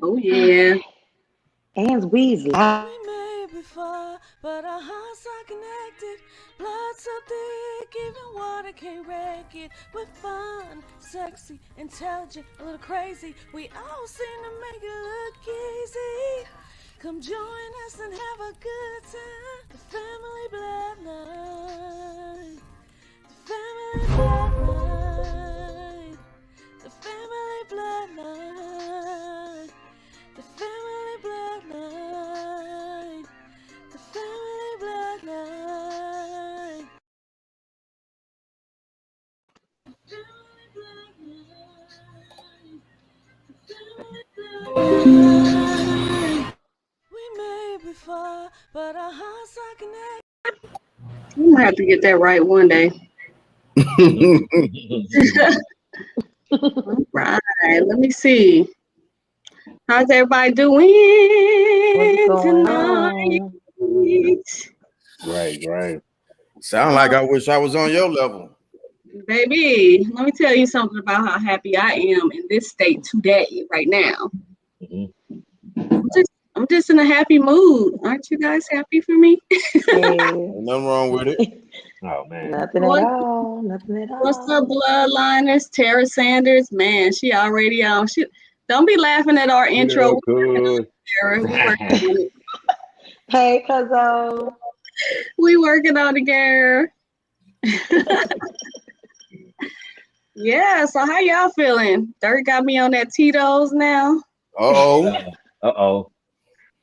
Oh yeah. And Weasley. We may be far, but our hearts are connected. Blood so thick, even water can't wreck it. We're fun, sexy, intelligent, a little crazy. We all seem to make it look easy. Come join us and have a good time. The family bloodline. The family bloodline. The family bloodline. The family bloodline. The family bloodline. Family bloodline. Family bloodline. We may be far, but our hearts are connected. I'm gonna have to get that right one day. All right, let me see. How's everybody What's doing going tonight? on? Right, right. Sound like I wish I was on your level. Baby, let me tell you something about how happy I am in this state today, right now. Mhm. I'm just in a happy mood. Aren't you guys happy for me? Hey, Ain't nothing wrong with it. Oh man. nothing at What, all. Nothing at what's all. up, bloodliners? Tara Sanders, man, she already on. She don't be laughing at our intro. What up, cuz? Tara. We working on it. Hey, cuzzo. We working on it, girl. Yeah, so how y'all feeling? Dirt got me on that Tito's now. Oh, Uh-oh.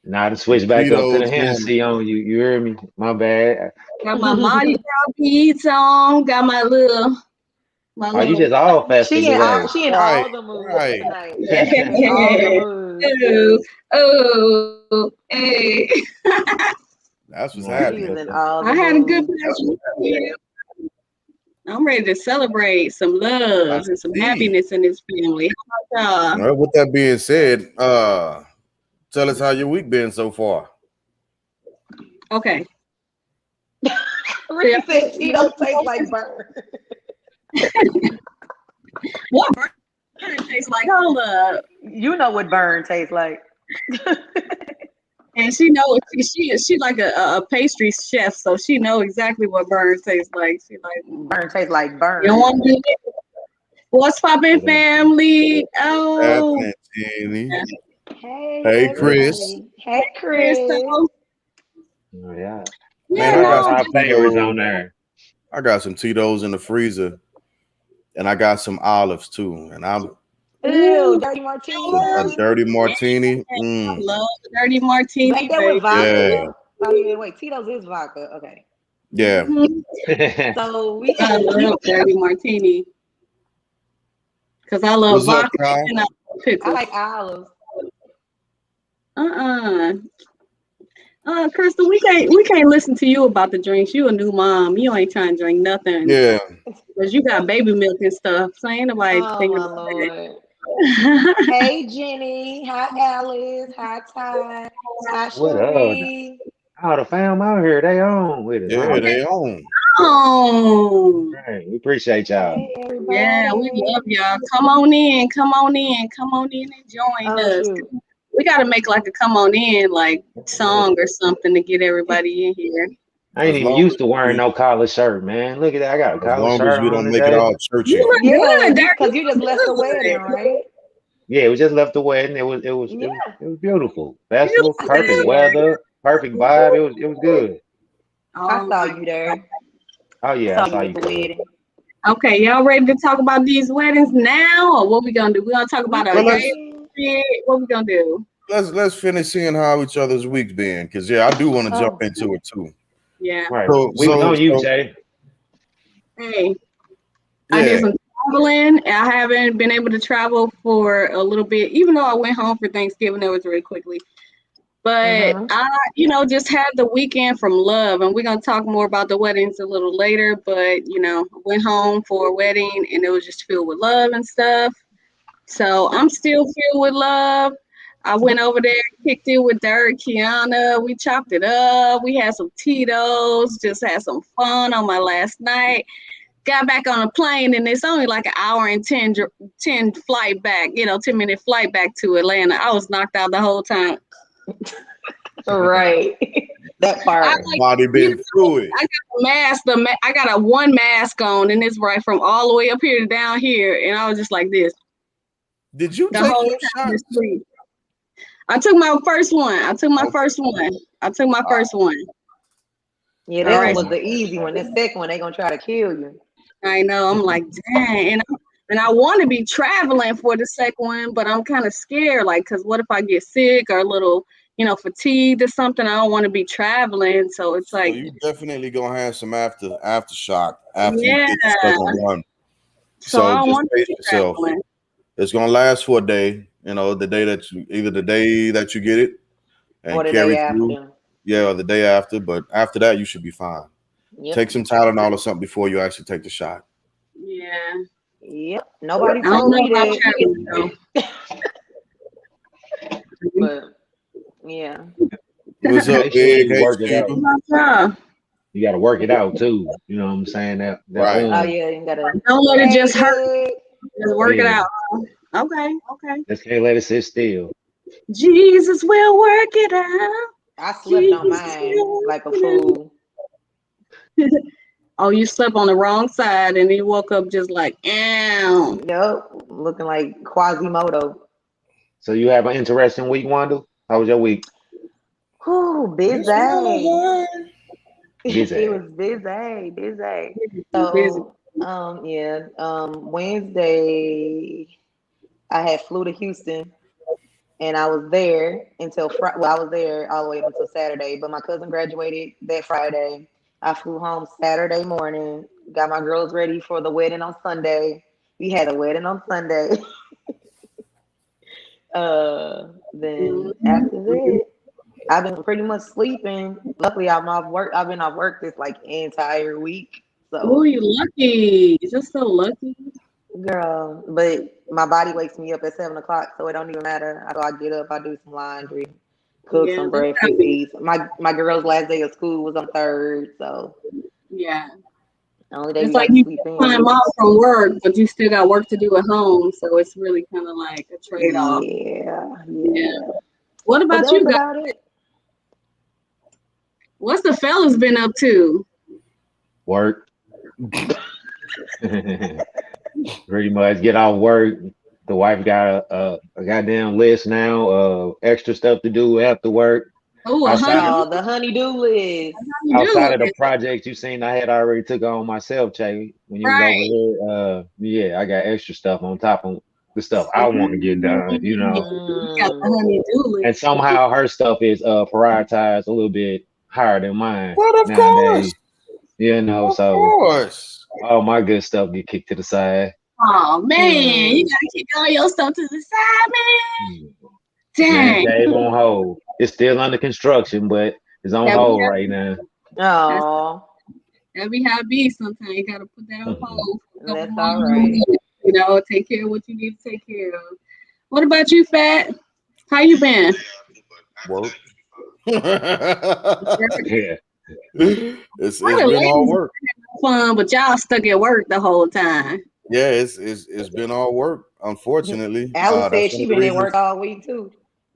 Now to switch back up to the Tito's going. Hennessy on you. You hear me? My bad. Got my Mardi Gras beads on. Got my little Oh, you just all festive She in all today. she in Right, all the moods right. tonight. In all the moods. oh, hey. That's what's Morning, She is happening. in sister. all the I had a good moods. past weekend. I'm ready to celebrate some I love and some see. happiness in this family. How about y'all? Well, with that being said, tell us how your week been so far. Okay. Ricky said Tito tastes like burn. What burger tastes like? Hold up. You know what burn tastes like. And she knows she like a pastry chef, so she know exactly what burn tastes like. She like, Burn tastes like you don't burn. want to do it. What's poppin', What up, sis? family? Oh, Happening, Jenny. Hey Hey, Chris. everybody. Hey Chris. Chris. Oh, yeah. Yeah, Man, Got I got all no, some our favorites Tito's. on there. I got some Tito's in the freezer, and I got some olives too. And I'm Ew, ooh, dirty martini. a dirty yeah, martini. I love the dirty martini, Ain't that with baby. vodka Yeah, though? Oh yeah, wait, Tito's is vodka. Okay. yeah. Mhm. So we I you love dirty martini because I love What's up, vodka Kai? and I love I pickles. like olives. Uh-uh. Crystal, we can't listen to you about the drinks. You a new mom. You ain't trying to drink nothing Yeah. because you got baby milk and stuff. So ain't nobody Oh thinking my about lord. that. Hey Jenny. Hi Alice. Hi Ty. Hi What up? Cherie. All the fam out here, they on with it. Yeah, Huh? they on. Oh, Right. We appreciate y'all. Hey yeah, we everybody. love y'all. Come on in, come on in, come on in and join Oh us. shoot. We got to make like a come on in like song or something to get everybody in here. I ain't As even long used as to wearing we, no collar shirt, man. Look at that. I got a as collar long as shirt we on don't make it today. all You churchy. look Yeah, good, you Dirk. because You you just left the look wedding, good. right? Yeah, we just left the wedding. Yeah. It was beautiful. You Festival, look I perfect see. good. weather, perfect vibe. It was good. I Oh saw my you there. Oh I yeah, I saw saw you at you, the cuz. wedding. Okay, y'all ready to talk about these weddings now, or what we gonna do? We gonna talk We about our Well, gay can. shit. What we gonna do? let's finish seeing how each other's week's been, because yeah, I do want to jump Oh, into it too. Yeah. Right. So We was so on you, so Jay. Hey, I did yeah. some traveling. I haven't been able to travel for a little bit, even though I went home for Thanksgiving. That was really quickly. But mm-hmm. just had the weekend from love, and we're gonna talk more about the weddings a little later. But went home for a wedding, and it was just filled with love and stuff. So I'm still filled with love. I went over there, kicked it with Dirk, Kiana. We chopped it up. We had some Tito's, just had some fun on my last night. got back on a plane, and it's only like an hour and 10 flight back, 10-minute flight back to Atlanta. I was knocked out the whole time. Right. That I part. like, Body been through it. I got a mask. I got a one mask on, and it's right from all the way up here to down here, and I was just like this Did you the take whole your time. shots? I took my first one. I took my first one. Yeah, All that one right. was the easy one. The second one, they gonna try to kill you. I know. I'm like, dang, and I want to be traveling for the second one, but I'm kind of scared, like, cause what if I get sick or a little, fatigued or something? I don't want to be traveling, so it's So like, you definitely gonna have some aftershock after you yeah. get the second one. So I So don't just want to pace be yourself. traveling. It's gonna last for a day. The day that either the day that you get it Or and the carry day through, after. or the day after. But after that, you should be fine. Yep. Take some Tylenol or something before you actually take the shot. Yeah. Yep. Nobody I don't told know me about that. traveling though. But yeah. What's up, Make sure Big? you Hey, work it out. Stephen. Yeah. You got to work it out too. You know what I'm saying? That Right. Oh arm. yeah, you gotta. Don't let it Hey, just hurt. big. Just work it Yeah. out. Okay. Just can't let it sit still. Jesus will work it out. I slept on Jesus mine will like a work it fool. out. Oh, you slept on the wrong side and you woke up just like, ow. Yup, looking like Quasimodo. So you have an interesting week, Wanda? How was your week? Whew, Yes, busy. mother. It Busy. was busy. Busy. So, yeah, Wednesday I had flew to Houston and I was there until Friday. Well, I was there all the way up until Saturday, but my cousin graduated that Friday. I flew home Saturday morning, got my girls ready for the wedding on Sunday. We had a wedding on Sunday. Then after Mhm. that, I've been pretty much sleeping. Luckily, I'm off work. I've been off work this like entire week. Oh, So, you lucky. You're just so lucky. girl, but my body wakes me up at 7 o'clock, so it don't even matter. I get up, I do some laundry, cook Yeah, some that's gotta breakfast, be. eat. My girl's last day of school was on third, so Yeah. the only day It's we like got to you sleep get in. time off from work, but you still got work to do at home. So it's really kind of like a trade off. Yeah, Yeah. yeah. What But about that's you guys? about it. What's the fellas been up to? Work. Pretty much get off work. The wife got a goddamn list now of extra stuff to do after work. Oh, a Outside of honey-do. Oh, the honeydew list. outside of the Honey-do. projects you seen, I had already took on myself, Che, when you was over Right. here. Yeah, I got extra stuff on top of the stuff I want to get done. You got the Mm, honey-do And list. somehow her stuff is prioritized a little bit higher than mine But of nowadays. course, of So course. all my good stuff get kicked to the side. Oh man, you mm. gotta kick all your stuff to the side, man. Man Dang. cave on hold. It's still under construction, but it's on That be hold how, right now. that's, Oh, that be how it be sometimes. You gotta put that on hold for a couple that's more all right. months. Take care of what you need to take care of. What about you, Fat? How you been? Work. Yeah. Why It's the been all ladies work. have fun, but y'all stuck at work the whole time? Yeah, it's been all work. Unfortunately, Alice that's said one she of the been at work reasons. all week too.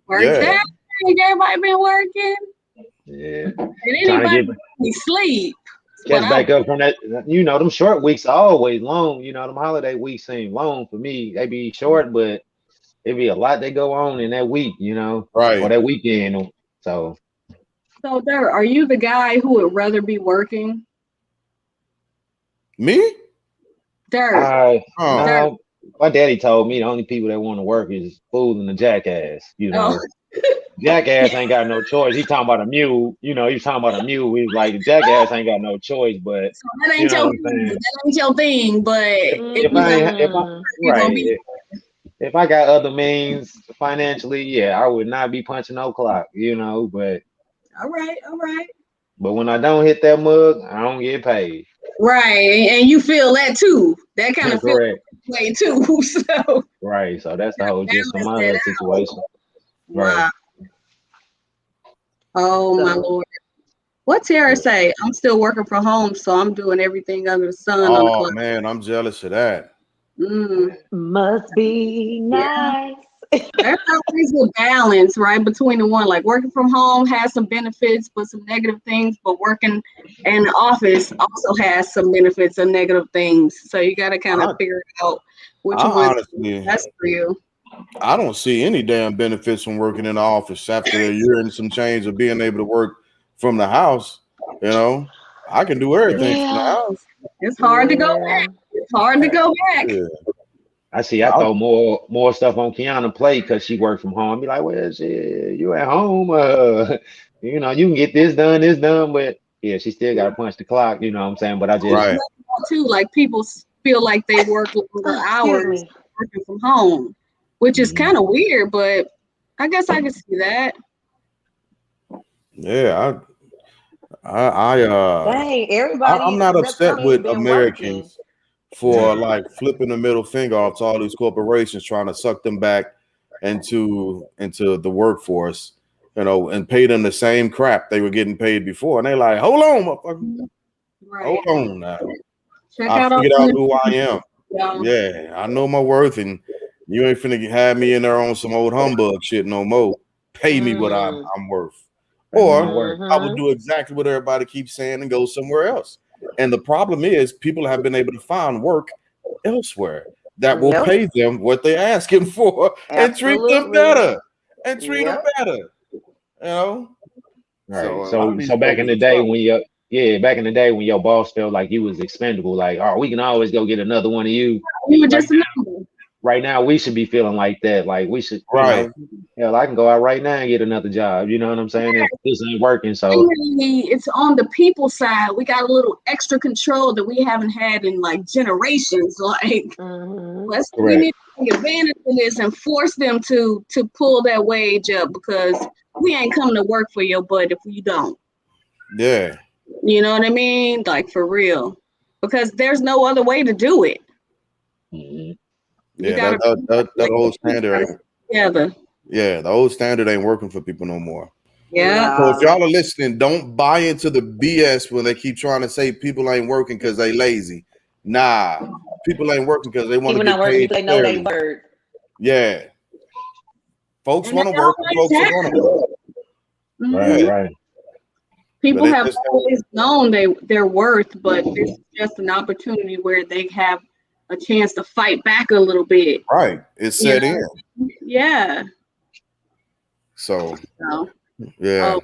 Work Yeah. Yeah, that? Everybody been working? Yeah. Did Trying to anybody get really sleep? But catch back up from that. Them short weeks are always long. Them holiday weeks seem long for me. They be short, but it be a lot that go on in that week, or right. that weekend. So so, Dirt, are you the guy who would rather be working? Me? Dirt, I Oh, Dirt. no, my daddy told me the only people that want to work is fools and the jackass. Oh, Jackass ain't got no choice. He talking about a mule. He's talking about a mule. He's like the jackass ain't got no choice, but so that you ain't know your what I'm thing. saying. That ain't your thing. But if If you I got ain't if I Mm, you're gonna right be if I got other means financially, yeah, I would not be punching no clock. all right, all right. But when I don't hit that mug, I don't get paid. Right. And you feel that too. That kind of feels Correct. way too. So Right. So that's the whole gist of balance my that little out. situation. Right. Wow. Oh my so Lord. What Tara say? I'm still working from home, so I'm doing everything under the sun on the Oh clock. man, I'm jealous of that. Mm, Must be yeah. nice. There's always a balance, right, between the one. Like working from home has some benefits, but some negative things. But working in the office also has some benefits and negative things. So you got to kind of I, figure out which I one's honestly, best for you. I don't see any damn benefits from working in the office after a year and some change of being able to work from the house. You know, I can do everything from the Yeah. house. It's hard to go Yeah. back. It's hard to go back. Yeah. I see. I throw more stuff on Kiana plate because she worked from home. Be like, well, shit, you at home? You can get this done, but yeah, she still got to punch the clock. You know what I'm saying? But I And just Right. that's too, like people feel like they work longer Excuse hours me. working from home, which is Mhm. kind of weird, but I guess I can see that. Yeah. I, I, uh, Dang, I'm everybody not that's upset come in with been working. Americans for like flipping the middle finger off to all these corporations trying to suck them back into the workforce, and pay them the same crap they were getting paid before. And they like, hold on, motherfucker. Hold Right. on now. Check I out all figured out the who I am. um, Yeah, I know my worth, and you ain't finna have me in there on some old humbug shit no more. Pay me what I'm Mm-hmm. I'm worth. pay me my Or work. I would Mm-hmm. do exactly what everybody keeps saying and go somewhere else. And the problem is people have been able to find work elsewhere that will Yep. pay them what they're asking for and treat them Absolutely. better. And treat them Yep. better. So Right. a lot of these So back folks in the in day trouble. when back in the day when your boss felt like you was expendable, like, oh, we can always go get another one of you. you were Right just a number. right now we should be feeling like that. Like we should, Right. hell, I can go out right now and get another job. You know what I'm saying? If this ain't working, so Mainly, it's on the people side. We got a little extra control that we haven't had in like generations. Like, Mm-hmm. we correct. need to take advantage of this and force them to pull that wage up because we ain't coming to work for your butt if you don't. Yeah. You know what I mean? Like for real, because there's no other way to do it. Mhm. You Yeah, gotta that like old standard ain't together. yeah, the old standard ain't working for people no more. Yeah. So if Nah. y'all are listening, don't buy into the BS when they keep trying to say people ain't working because they lazy. Nah, people ain't working because they want to People not get working paid because they know they fairly. work. Yeah, folks And they want to work and always folks are going to work. have. Right, Mhm. Yeah, right. but People it have just always known their worth, but this is just an opportunity where they have a chance to fight back a little bit. right. It's You set in. know? Yeah. So So, yeah, oh,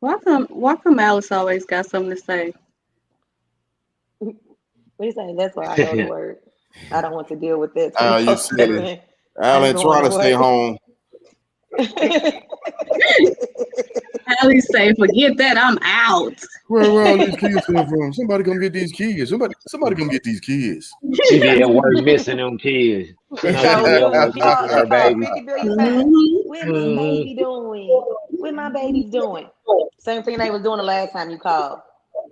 why come Alice always got something to say? We say that's why I go to work. I don't want to deal with that you silly. 24/7. I'm Alan going trying to to stay work. home. Alice say, forget that, I'm out. Where all these kids come from? Somebody come get these kids. Somebody come get these kids. She be at work missing them kids. She know she So be at do. work missing She her called babies. 50 billion times. Mhm. What my Mhm. baby doing? What my baby's doing? Same thing they was doing the last time you called.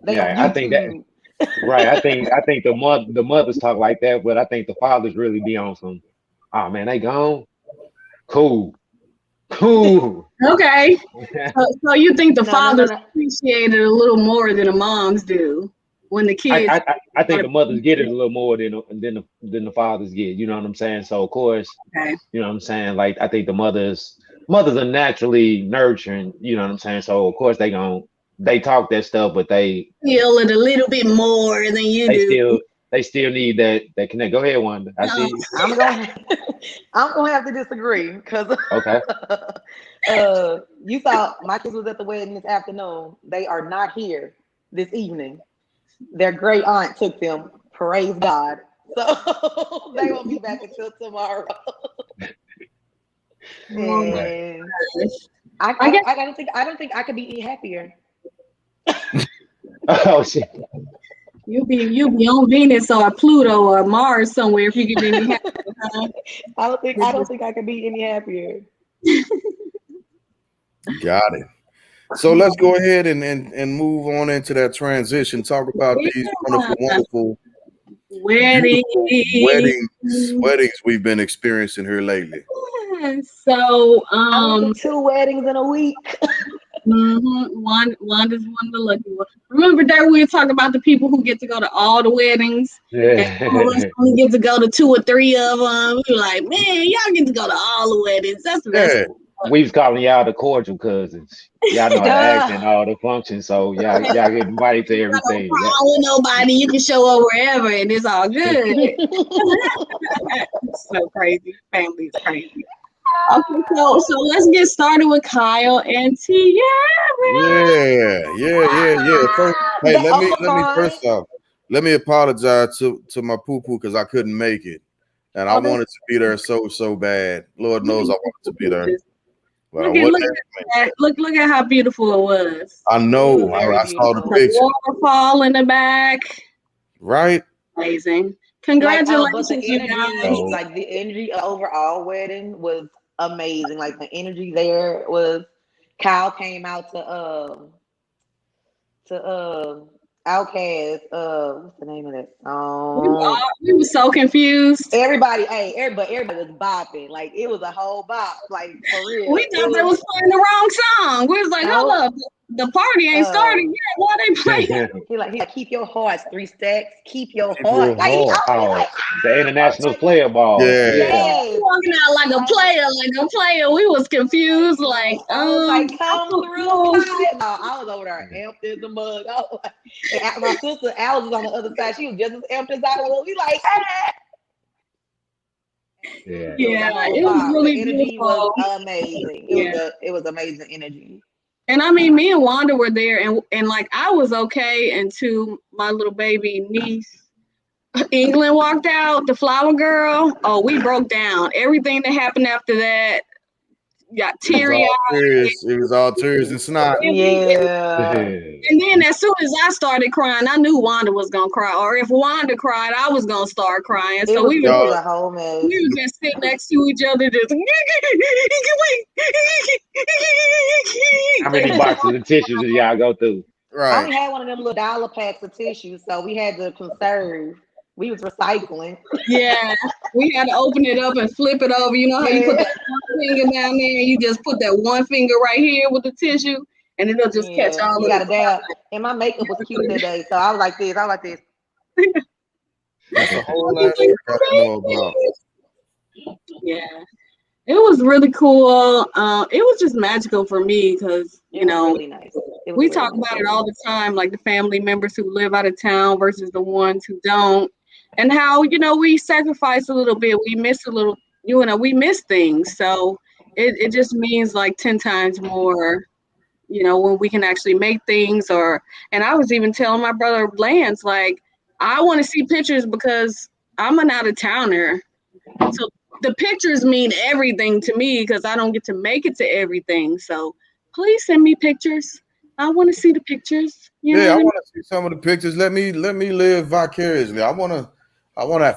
They on Yeah, I think that YouTube. right. I think the mothers talk like that, but I think the fathers really be on some. Oh man, they gone. Cool, cool. Okay. So you think the No, no, no, fathers no. appreciate it a little more than the moms do when the I, kids I I I think the mothers get it a little more than the fathers get. You know what I'm saying? So of course, okay. you know what I'm saying. Like I think the mothers are naturally nurturing. You know what I'm saying? So of course they talk that stuff, but Feel it a little bit more than you they do. still they still need that connect. Go ahead, Wanda. I No. see you. I'm gonna I'm gonna have to disagree because Okay. you thought my kids was at the wedding this afternoon. They are not here this evening. Their great aunt took them. Praise God. So they won't be back until tomorrow. Oh my Right. And gosh. I, I I guess don't I don't think I don't think I could be any happier. Oh shit. you be on Venus or Pluto or Mars somewhere if you get any happier, huh? I don't think I could be any happier. Got it. So let's go ahead and move on into that transition. Talk about these wonderful, Yeah. wonderful, Wedding. beautiful weddings we've been experiencing here lately. So I went to 2 weddings in a week. Wanda's one of the lucky ones. Remember that we were talking about the people who get to go to all the weddings, and some of us Yeah. only get to go to 2 or 3 of them. We were like, man, y'all get to go to all the weddings. That's the best. Yeah, We was calling y'all the cordial cousins. Y'all know how to act Duh. in all the functions, so y'all get invited to Got no everything. Yeah. problem with nobody. You can show up wherever, and it's all good. It's so crazy. Family is crazy. Okay, so let's get started with Kyle and Tiara. yeah. First, hey, That, let me fine. first off, let me apologize to my poo poo because I couldn't make it, and I Oh, that's wanted to be there so bad. Lord Look knows I at wanted to be there, but I look at wasn't look able at to make that. Look at how beautiful it was. it. I it was know. very I saw the The beautiful. picture. waterfall in the back. Right? Amazing. But the Congratulations, you guys. energy, So like the energy of overall wedding was amazing. Like the energy there was. Kyle came out to Outcast. What's the name of that song? We were so confused. Everybody was bopping. Like it was a whole bop. Like for real, We it thought they was was playing the wrong song. We was like, hold no. up, the party ain't started Uh, yet. Why they playing? he like keep your hearts 3 stacks. Keep your keep heart. your Like I heart. was Oh, like, the international like player ball. Yeah. Yeah. yes. Walking out like a I player, like a player. We was confused, like, I was like, I come don't through, know. Kyle. No, I was over there amped as a mug. I was like, and my sister Alice was on the other side. She was just as amped as I was. We like, ah. Yeah. It was Yeah, a whole it was bop. The really energy was beautiful. amazing. Yeah. It was amazing energy. And I mean, me and Wanda were there, and like I was okay until my little baby niece England walked out, the flower girl. Oh, we broke down. Everything that happened after that got It was teary all eyed. tears. It was all tears and snot. Yeah. And then as soon as I started crying, I knew Wanda was gonna cry. Or if Wanda cried, I was gonna start crying. So It Y'all, was a whole we mess. were just sitting next to each other, just How many like, boxes of tissues did y'all go through? I right. only had one of them little dollar packs of tissue, so we had to conserve. We was recycling. yeah. We had to open it up and flip it over. You know how you put Yeah. that one finger down there and you just put that one finger right here with the tissue and it'll just catch Yeah. all You of got to the dab. And my makeup was cute that day, so I was like this. I was like this. That's a whole lot I got to know about. yeah. It was really cool. It was just magical for me because, It was really nice. It was we really talk nice. about It it was. all the time, like the family members who live out of town versus the ones who don't, and how we sacrifice a little bit, we miss a little, we miss things. So it just means like 10 times more, when we can actually make things. And I was even telling my brother Lance, like, I want to see pictures because I'm an out of towner, so the pictures mean everything to me because I don't get to make it to everything. So please send me pictures. I want to see the pictures. You know Yeah, I what I mean? want to see some of the pictures. Let me live vicariously. I wanna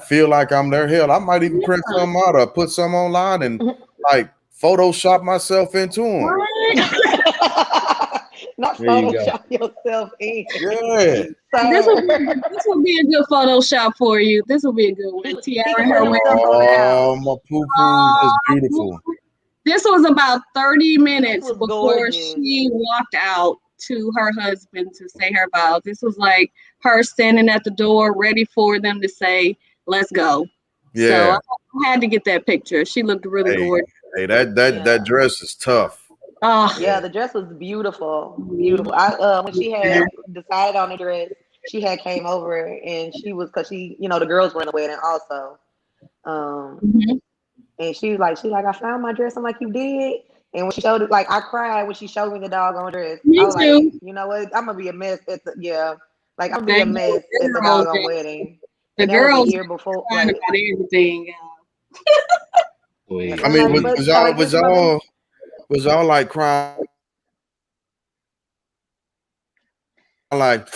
feel like I'm there. Hell, I might even print Yeah, some out or put some online and like Photoshop myself into them. right. Not There you go. Photoshop yourself in, Yeah. sir. This will be a good Photoshop for you. This will be a good one. He Tiara can and put her wedding. himself on the house. Oh, my poo poo is beautiful. This was about 30 The dress minutes was before gorgeous. she walked out to her husband to say her vows. This was like her standing at the door, ready for them to say, "Let's go." So Yeah. I had to get that picture. She looked really Hey, gorgeous. hey, that Yeah. dress is tough. Oh, Yeah, Yeah. the dress was beautiful. mhm. Beautiful. I when she had decided on the dress, she had came over and she was because the girls were in the wedding also. Um Mhm. and she like, I found my dress. I'm like, you did? And when she showed it, like I cried when she showed me the doggone dress. Me I was like, too. you know what? I'm gonna be a mess at the yeah. Like I'm gonna be a Thank mess you, at the girls. doggone wedding. The And that was a girls year before, crying like about everything. Sweet. I mean, nothing was, but was I y'all like was this mother. y'all was y'all like crying like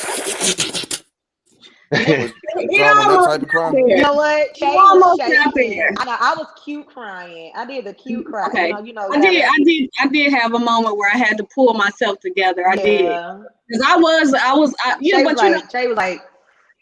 was It y'all on that almost type of got cry? You there. know what? It Shay was almost got shaking. there. I was cute crying. I did the cute cry. Okay. You I did. gotta, I did have a moment where I had to pull myself together. I did yeah. because but Shay was like,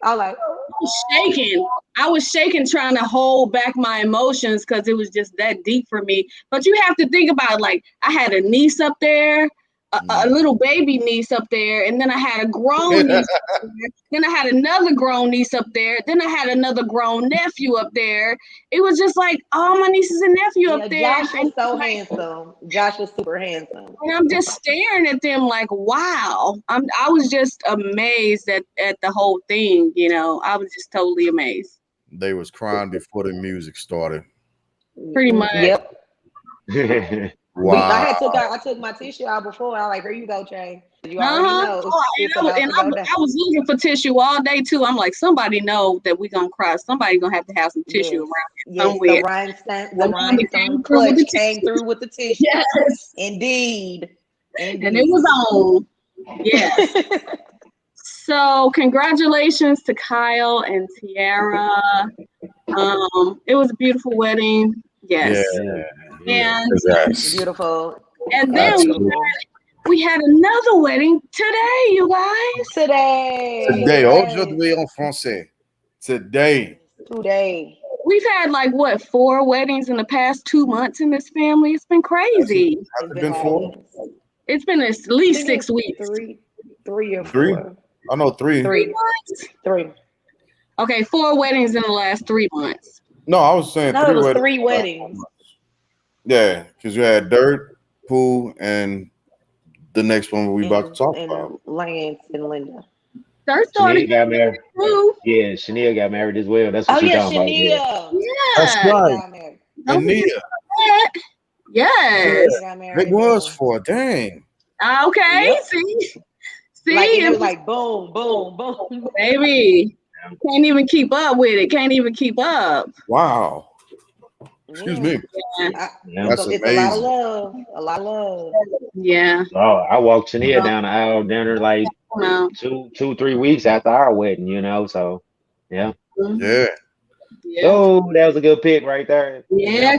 I was like, I was shaking. I was shaking, trying to hold back my emotions because it was just that deep for me. But you have to think about it, like I had a niece up there. a little baby niece up there, and then I had a grown niece up there. Then I had another grown niece up there. Then I had another grown nephew up there. It was just like all my nieces and nephew up there. Josh was so handsome. Josh was super handsome. And I'm just staring at them like, wow. I was just amazed at the whole thing, you know. I was just totally amazed. They was crying before the music started. Pretty much. Yep. Wow. I took my tissue out before. I was like, here you go, Trey. You already know. I was looking for tissue all day too. I'm like, somebody know that we gonna cry. Somebody gonna have to have some tissue around here somewhere. The rhinestone clutch came through with the tissue. Yes, indeed. And it was on. Yes. So congratulations to Kyle and Tiara. It was a beautiful wedding. Yes. Yeah. And beautiful. And then we had another wedding today, you guys. Today. Aujourd'hui en français. Today. We've had like what 4 weddings in the past 2 months in this family. It's been crazy. Has it been 4? It's been at least 6 weeks. 3 or 4. I know 3. 3 months. 3. Okay, 4 weddings in the last 3 months. No, I was saying 3 weddings. 3 weddings. Yeah, because you had Dirt, Pooh, and the next one we about to talk about. Lance and Linda. Dirt started got married. Yeah, Shania got married as well. That's what she's talking about. Yeah, that's right. And Nia. Yes. It was 4. Dang. Okay. Yep. See, it was like boom, boom, boom, baby. Can't even keep up with it. Can't even keep up. Wow. Excuse me. That's amazing. It's a lot of love. Yeah. Oh, I walked Shania down the aisle dinner like 2-3 weeks after our wedding, you know. So yeah. Yeah. Oh, that was a good pick right there. Yeah.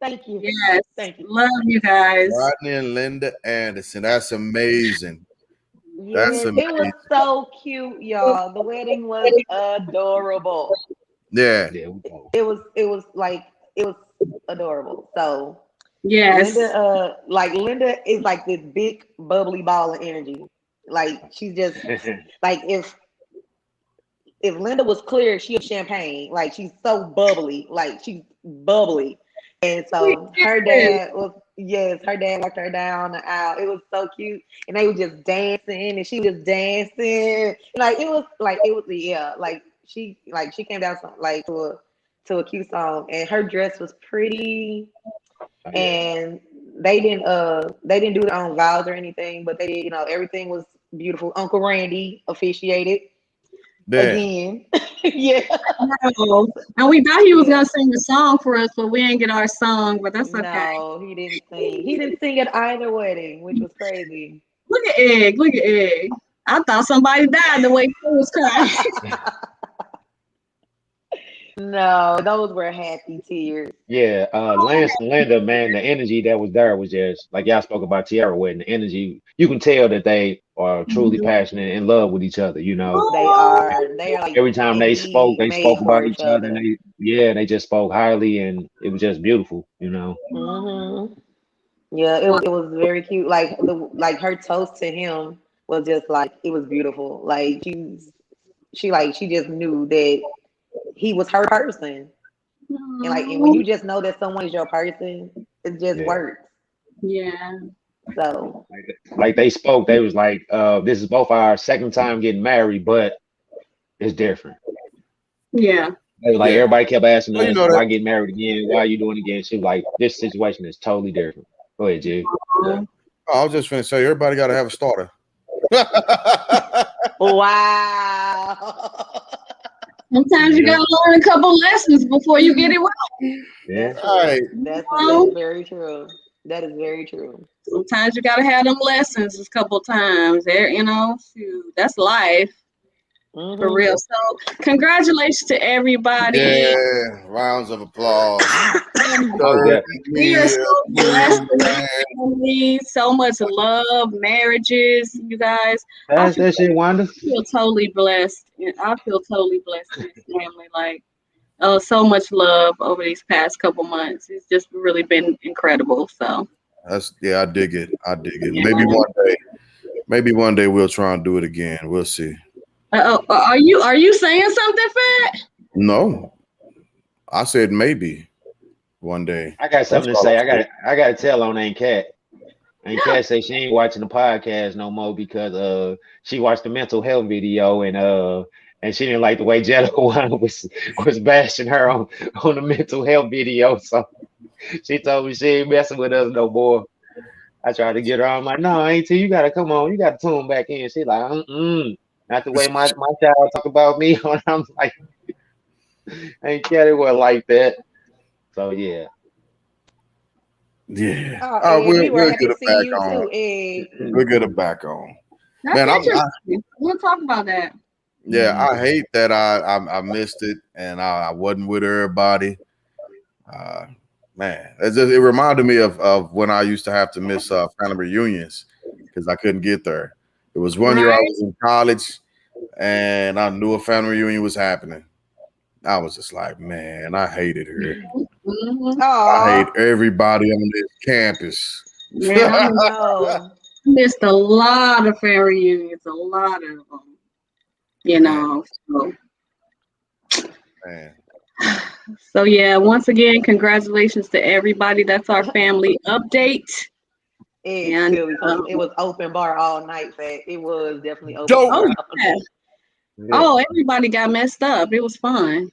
Thank you. Yes. Thank you. Love you guys. Rodney and Linda Anderson. That's amazing. Yes, it was so cute, y'all. The wedding was adorable. Yeah. It was adorable. So yes, Linda is like this big bubbly ball of energy. Like she's just like if Linda was clear, she was champagne. Like she's so bubbly. Like she's bubbly. And so her dad walked her down the aisle. It was so cute. And they were just dancing and she was just dancing. She came down to a cute song and her dress was pretty. And they didn't do their own vows or anything, but they did, everything was beautiful. Uncle Randy officiated. Again. Yeah. And we thought he was gonna sing a song for us, but we didn't get our song, but that's okay. No, he didn't sing. He didn't sing at either wedding, which was crazy. Look at Egg. I thought somebody died the way he was crying. No, those were happy tears. Yeah, Lance and Linda, man, the energy that was there was just like y'all spoke about Tiara wedding. The energy, you can tell that they are truly passionate and in love with each other. You know, they are. Like every time they spoke about each other. And they just spoke highly, and it was just beautiful. You know. Mm-hmm. Yeah, it was very cute. Like her toast to him was just like it was beautiful. Like she just knew that he was her person. And when you just know that someone is your person, it just works. Yeah. So like they spoke, they was like, this is both our second time getting married, but it's different. Yeah. They was like everybody kept asking us, why get married again? Why are you doing it again? She was like, this situation is totally different. Go ahead, Jig. I was just gonna say everybody gotta have a starter. Wow. Sometimes you gotta learn a couple lessons before you get it right. Yeah. That's very true. That is very true. Sometimes you gotta have them lessons a couple times. That's life. Mm-hmm. For real. So congratulations to everybody. Yeah, rounds of applause. We are so blessed with so much love, marriages, you guys. That's that shit, Wanda. I feel totally blessed. I feel totally blessed in this family. Like so much love over these past couple months. It's just really been incredible. So That's yeah, I dig it. I dig it. yeah. Maybe one day we'll try and do it again. We'll see. Are you saying something, Fat? No, I said maybe one day. I got That's something to all say. I said. I got to tell on Aunt Cat. Aunt Yeah. Cat say she ain't watching the podcast no more because she watched the mental health video and she didn't like the way Jello was bashing her on the mental health video. So she told me she ain't messing with us no more. I tried to get her. I'm like, no, Auntie, you gotta come on. You gotta tune back in. She like, not the way my child talk about me. I'm like, Aunt Cat, it wasn't like that. So yeah. Yeah. Oh, Ed, we were We'll happy get to it see back you on. too, Ed. We'll get it back on. That's Man, interesting. We'll talk about that. yeah, I hate that I missed it and I wasn't with everybody. Uh, man, it reminded me of when I used to have to miss family reunions because I couldn't get there. It was one year I Right? was in college and I knew a family reunion was happening. I was just like, man, I hated her. Hmm. I hate Oh, everybody on this campus. Man, I no. missed a lot of family reunions, a lot of them. You Man, know. So, man. so yeah. Once again, congratulations to everybody. That's our family update. Ed, And silly, because it was open bar all night, Fat. It was definitely open Dope. oh bar all yeah, night. Yeah. oh everybody got messed up. It was fun.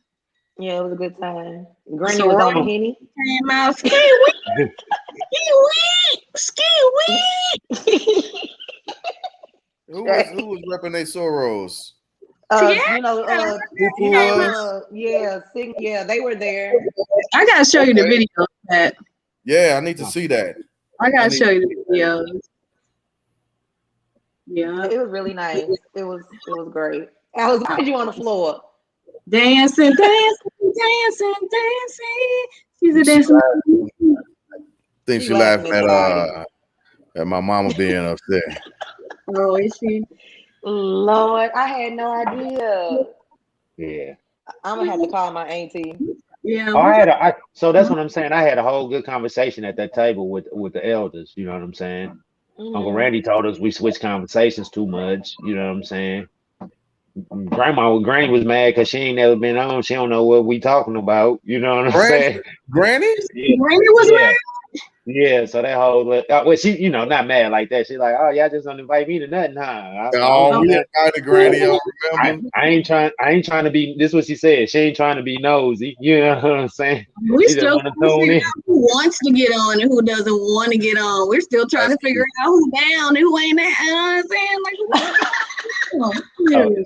Yeah, it was a good time. Granny was on the Sorority Some henny. came out. Ski wee, ski wee, ski wee. Who was repping their sorrows? Yeah, Who came out. was? Yeah, they were there. I gotta show you the Okay. video. That Yeah, I need to see that. I I gotta need show you to the see that. videos. Yeah, It was really nice. It was great. I was behind you on the floor. dancing, dancing, dancing, dancing. She's a She dancing. laughed. Think She she laughing laughing at somebody. at my mama being upset. Oh, is she? Lord, I had no idea. yeah. I'm gonna have to call my auntie. Yeah, Oh, we so that's what I'm saying. I had a whole good conversation at that table with the elders. You know what I'm saying? Uncle Hmm. Randy told us we switch conversations too much. You know what I'm saying? Granny was mad because she ain't never been on. She don't know what we talking about. You know what I'm Granny, saying? Granny? Yeah, Randy was yeah, mad. yeah. So that whole well, she not mad like that. She like, oh, y'all just don't invite me to nothing, huh? I don't Oh, do Oh, we that. invited Granny. I I, remember. I ain't trying. I ain't trying to be. This is what she said. She ain't trying to be nosy. You know what I'm saying? we She just still want to trying to tune figure in. out who wants to get on and who doesn't want to get on. We're still trying That's to figure cute. out who down and who ain't. You know what I'm saying? Like, who,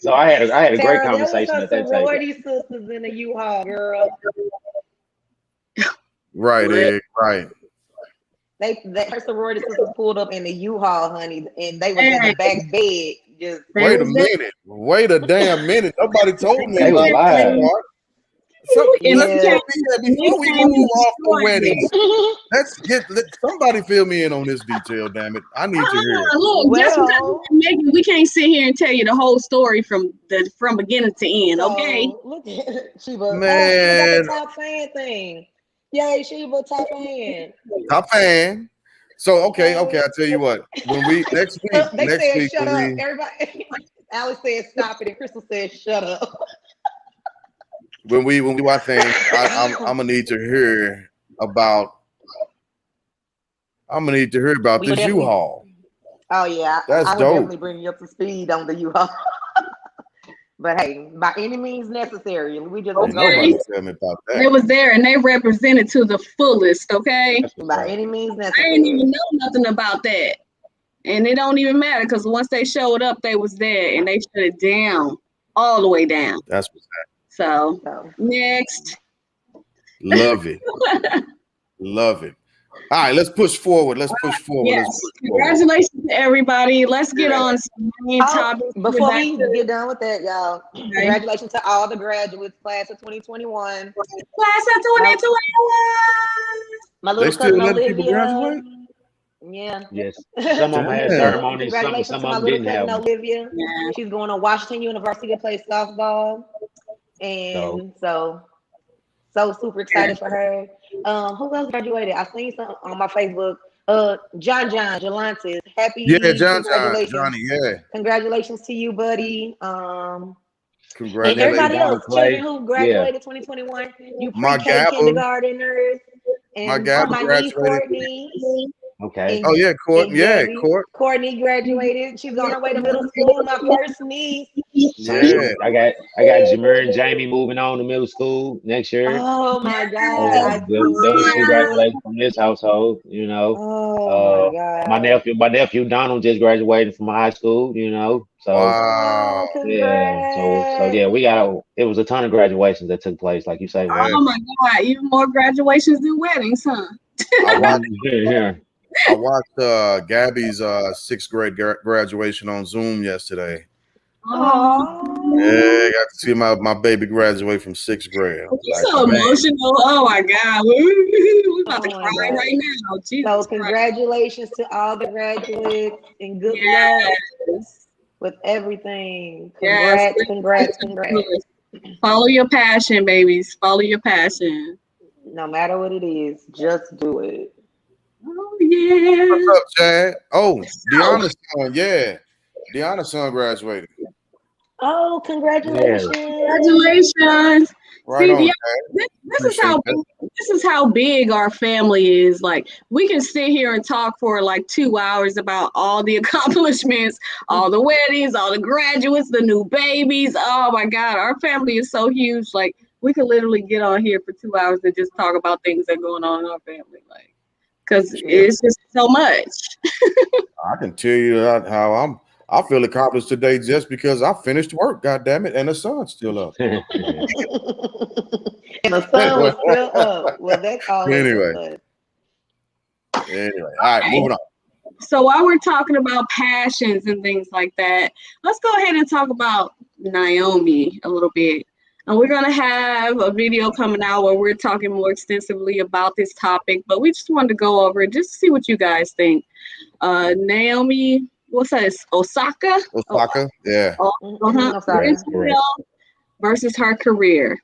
So I had a great Tara, that was conversation her at that table. sorority sisters in the U-Haul, girl. Right, what? Egg. Right. Her sorority sisters pulled up in the U-Haul, honey, and they was in the Hey, back bed. Just they Wait a was there. minute. Wait a damn minute. Nobody told me They was about this live. part. So And let's yeah. get that they before we came move and off the destroyed wedding. it. Let somebody fill me in on this detail. Damn it, I need to hear it. Look, just because we Well, can make it, we can't sit here and tell you the whole story from beginning to end, okay? so look at Sheba. Oh, Sheba got the Man, top fan thing. Yay, Sheba, top fan. top fan. So okay, Okay. I tell you what. When we They next said week shut up. Everybody. Alex said stop it, and Crystal said shut up. when we do our thing, I'm gonna need to hear about. I'm gonna need to hear about We would this definitely. U-Haul. Oh yeah, That's I would dope. definitely bring you up to speed on the U-Haul. But hey, by any means necessary, we just Ain't was there. nobody Okay. tell me about They that. was there and they represented to the fullest, okay? That's what's By up. any means I didn't even necessary. know nothing about that. And it don't even matter because once they showed up, they was there and they shut it down all the way down. That's what's So So next. love it. Love it. All right, let's push forward. Let's push forward. Let's Yes. push forward. Congratulations to everybody. Let's get Yeah. on some main oh, topics. Get before back we to get done with that, y'all, okay. congratulations to all the graduates, class of 2021. Class of My 2021. my They little still cousin letting people Olivia. graduate? Yeah. Yes. Some of them had Damn. ceremonies. Some Congratulations some to of my them little didn't cousin have them. Olivia. Yeah. She's going to Washington University to play softball. So And so So super excited for her. Who else graduated? I seen something on my Facebook. John Jalantis. Yeah, Happy John, congratulations. Johnny, yeah. Congratulations to you, buddy. And And then everybody Congratulations. Donald else, children Clay. who Yeah. graduated 2021, you My pre-K Gabba, kindergarteners, my and Gabba my niece graduated. Courtney Okay. Oh and yeah, Court. and Yeah, Gabby. Court. Courtney graduated. She was on her way to middle school. My first niece. Yeah. Same. I got Jameer and Jamie moving on to middle school next year. Oh my God, So I those two swear. graduated from this household. Oh my Uh, God. my nephew Donald just graduated from high school. So Wow. Oh, yeah. So congrats. yeah, it was a ton of graduations that took place, like you say, man. Yeah. Oh my God, even more graduations than weddings, huh? I watched. Yeah. I watched Gabby's sixth grade graduation on Zoom yesterday. Oh, Oh, Yeah, got to see my baby graduate from sixth grade. I was you're like, so man, emotional. Oh my God, we're about to oh my cry God. right now. So Jesus Christ. congratulations to all the graduates and good luck Yes. with everything. Yes. Congrats, congrats, congrats. Follow your passion, babies. Follow your passion. No matter what it is, just do it. Oh what's yeah. up, Chad? Oh, So, Deanna's son, yeah. Deanna's son graduated. Oh, Yeah. congratulations. congratulations. Right See, on, yeah, Chad. this is Appreciate how that. this is how big our family is. Like we can sit here and talk for like 2 hours about all the accomplishments, all the weddings, all the graduates, the new babies. Oh my God, our family is so huge. Like we could literally get on here for 2 hours and just talk about things that are going on in our family. Like because Yeah, it's just so much. I can tell you how I feel accomplished today just because I finished work. God damn it, and the sun's still up. And the sun Anyway, was still up. Well, that's always a anyway, plus. anyway. All right, moving on. So while we're talking about passions and things like that, let's go ahead and talk about Naomi a little bit. And we're going to have a video coming out where we're talking more extensively about this topic, but we just wanted to go over it just to see what you guys think. Naomi, what's that? It's Osaka? Oh, Osaka, yeah. uh-huh. Correct. Osaka. Mental Correct. health versus her career.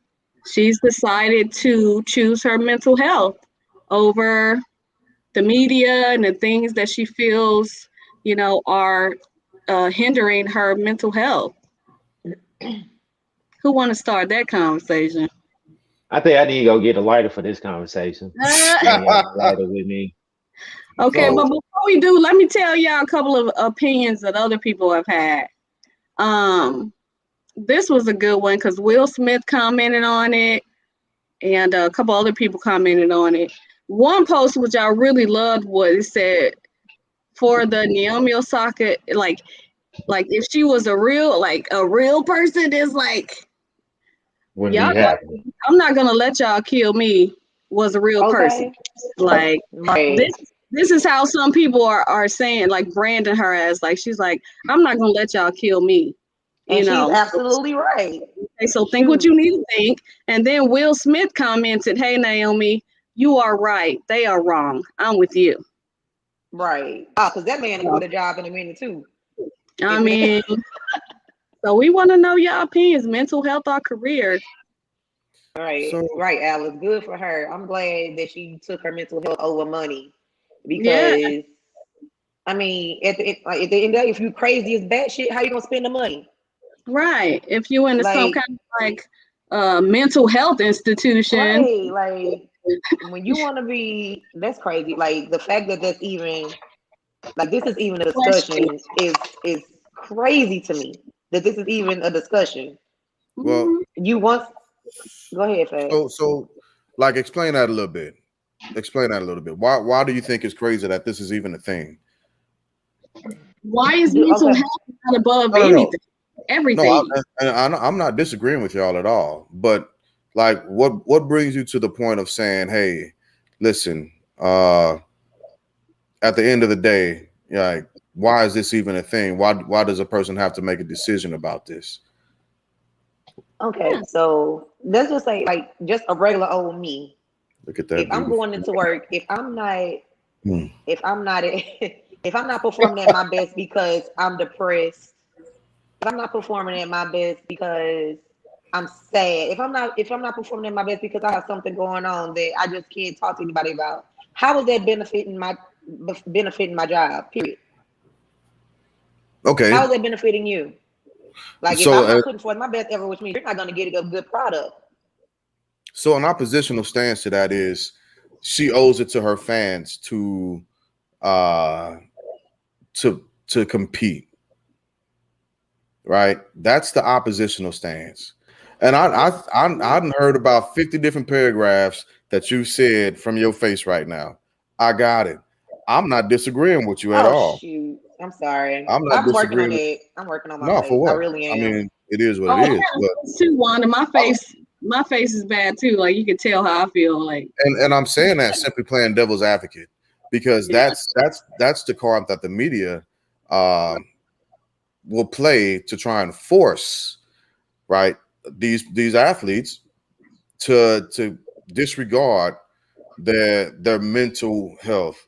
She's decided to choose her mental health over the media and the things that she feels, are hindering her mental health. Who want to start that conversation? I think I need to go get a lighter for this conversation. I ain't got a lighter with me. Okay, but So, before we do, let me tell y'all a couple of opinions that other people have had. This was a good one because Will Smith commented on it, and a couple other people commented on it. One post which I really loved was it said for the Naomi Osaka, like if she was a real person, is like Wouldn't y'all be happening. I'm not gonna let y'all kill me was a real person. Okay. Like Right. this is how some people are saying, like branding her as like she's like, I'm not gonna let y'all kill me. And You she's know. absolutely right. Okay, so think what Shoot. you need to think. And then Will Smith commented, hey Naomi, you are right. They are wrong. I'm with you. Right. Oh, because that man will quit a job in a minute too. I If it mean, so we want to know your opinions, mental health or career. right, so right, Alice. Good for her. I'm glad that she took her mental health over money Yeah, because I mean, at the end of the day, if you crazy as bad shit, how you gonna spend the money? right. If you into some Like, kind of like mental health institution, right, like when you want to be, that's crazy. Like the fact that that's even like this is even a question. discussion is crazy to me. That this is even a discussion. well, Mhm. You want go ahead, Fast. so like explain that a little bit. Explain that a little bit. Why do you think it's crazy that this is even a thing? Why is Do mental okay. health not above No, no, no. anything? No, Everything. I'm not disagreeing with y'all at all. But like, what brings you to the point of saying, "Hey, listen, at the end of the day, like, why is this even a thing? Why does a person have to make a decision about this?" Okay, Yeah. so let's just say like just a regular old me. Look at If that I'm beautiful. going into work, Hmm. if I'm not if I'm not performing at my best because I'm depressed, if I'm not performing at my best because I'm sad. If I'm not performing at my best because I have something going on that I just can't talk to anybody about. How is that benefiting my job? Period. Okay, How is that benefiting you? Like if so I'm not putting forth my best effort, which means you're not going to get a good product. so an oppositional stance to that is she owes it to her fans uh to compete, right? That's the oppositional stance. And I heard about 50 different paragraphs that you said from your face right now. I got it. I'm not disagreeing with you at Oh all. shoot. I'm sorry. I'm not I'm working on disagreeing. it. I'm working on my No, for face. I what? really I am. mean, it is what it Oh, I is. got But this too, Wanda. oh, My face is bad too. Like you can tell how I feel. Like and I'm saying that simply playing devil's advocate because yeah, that's the card that the media um, will play to try and force right these athletes to disregard their mental health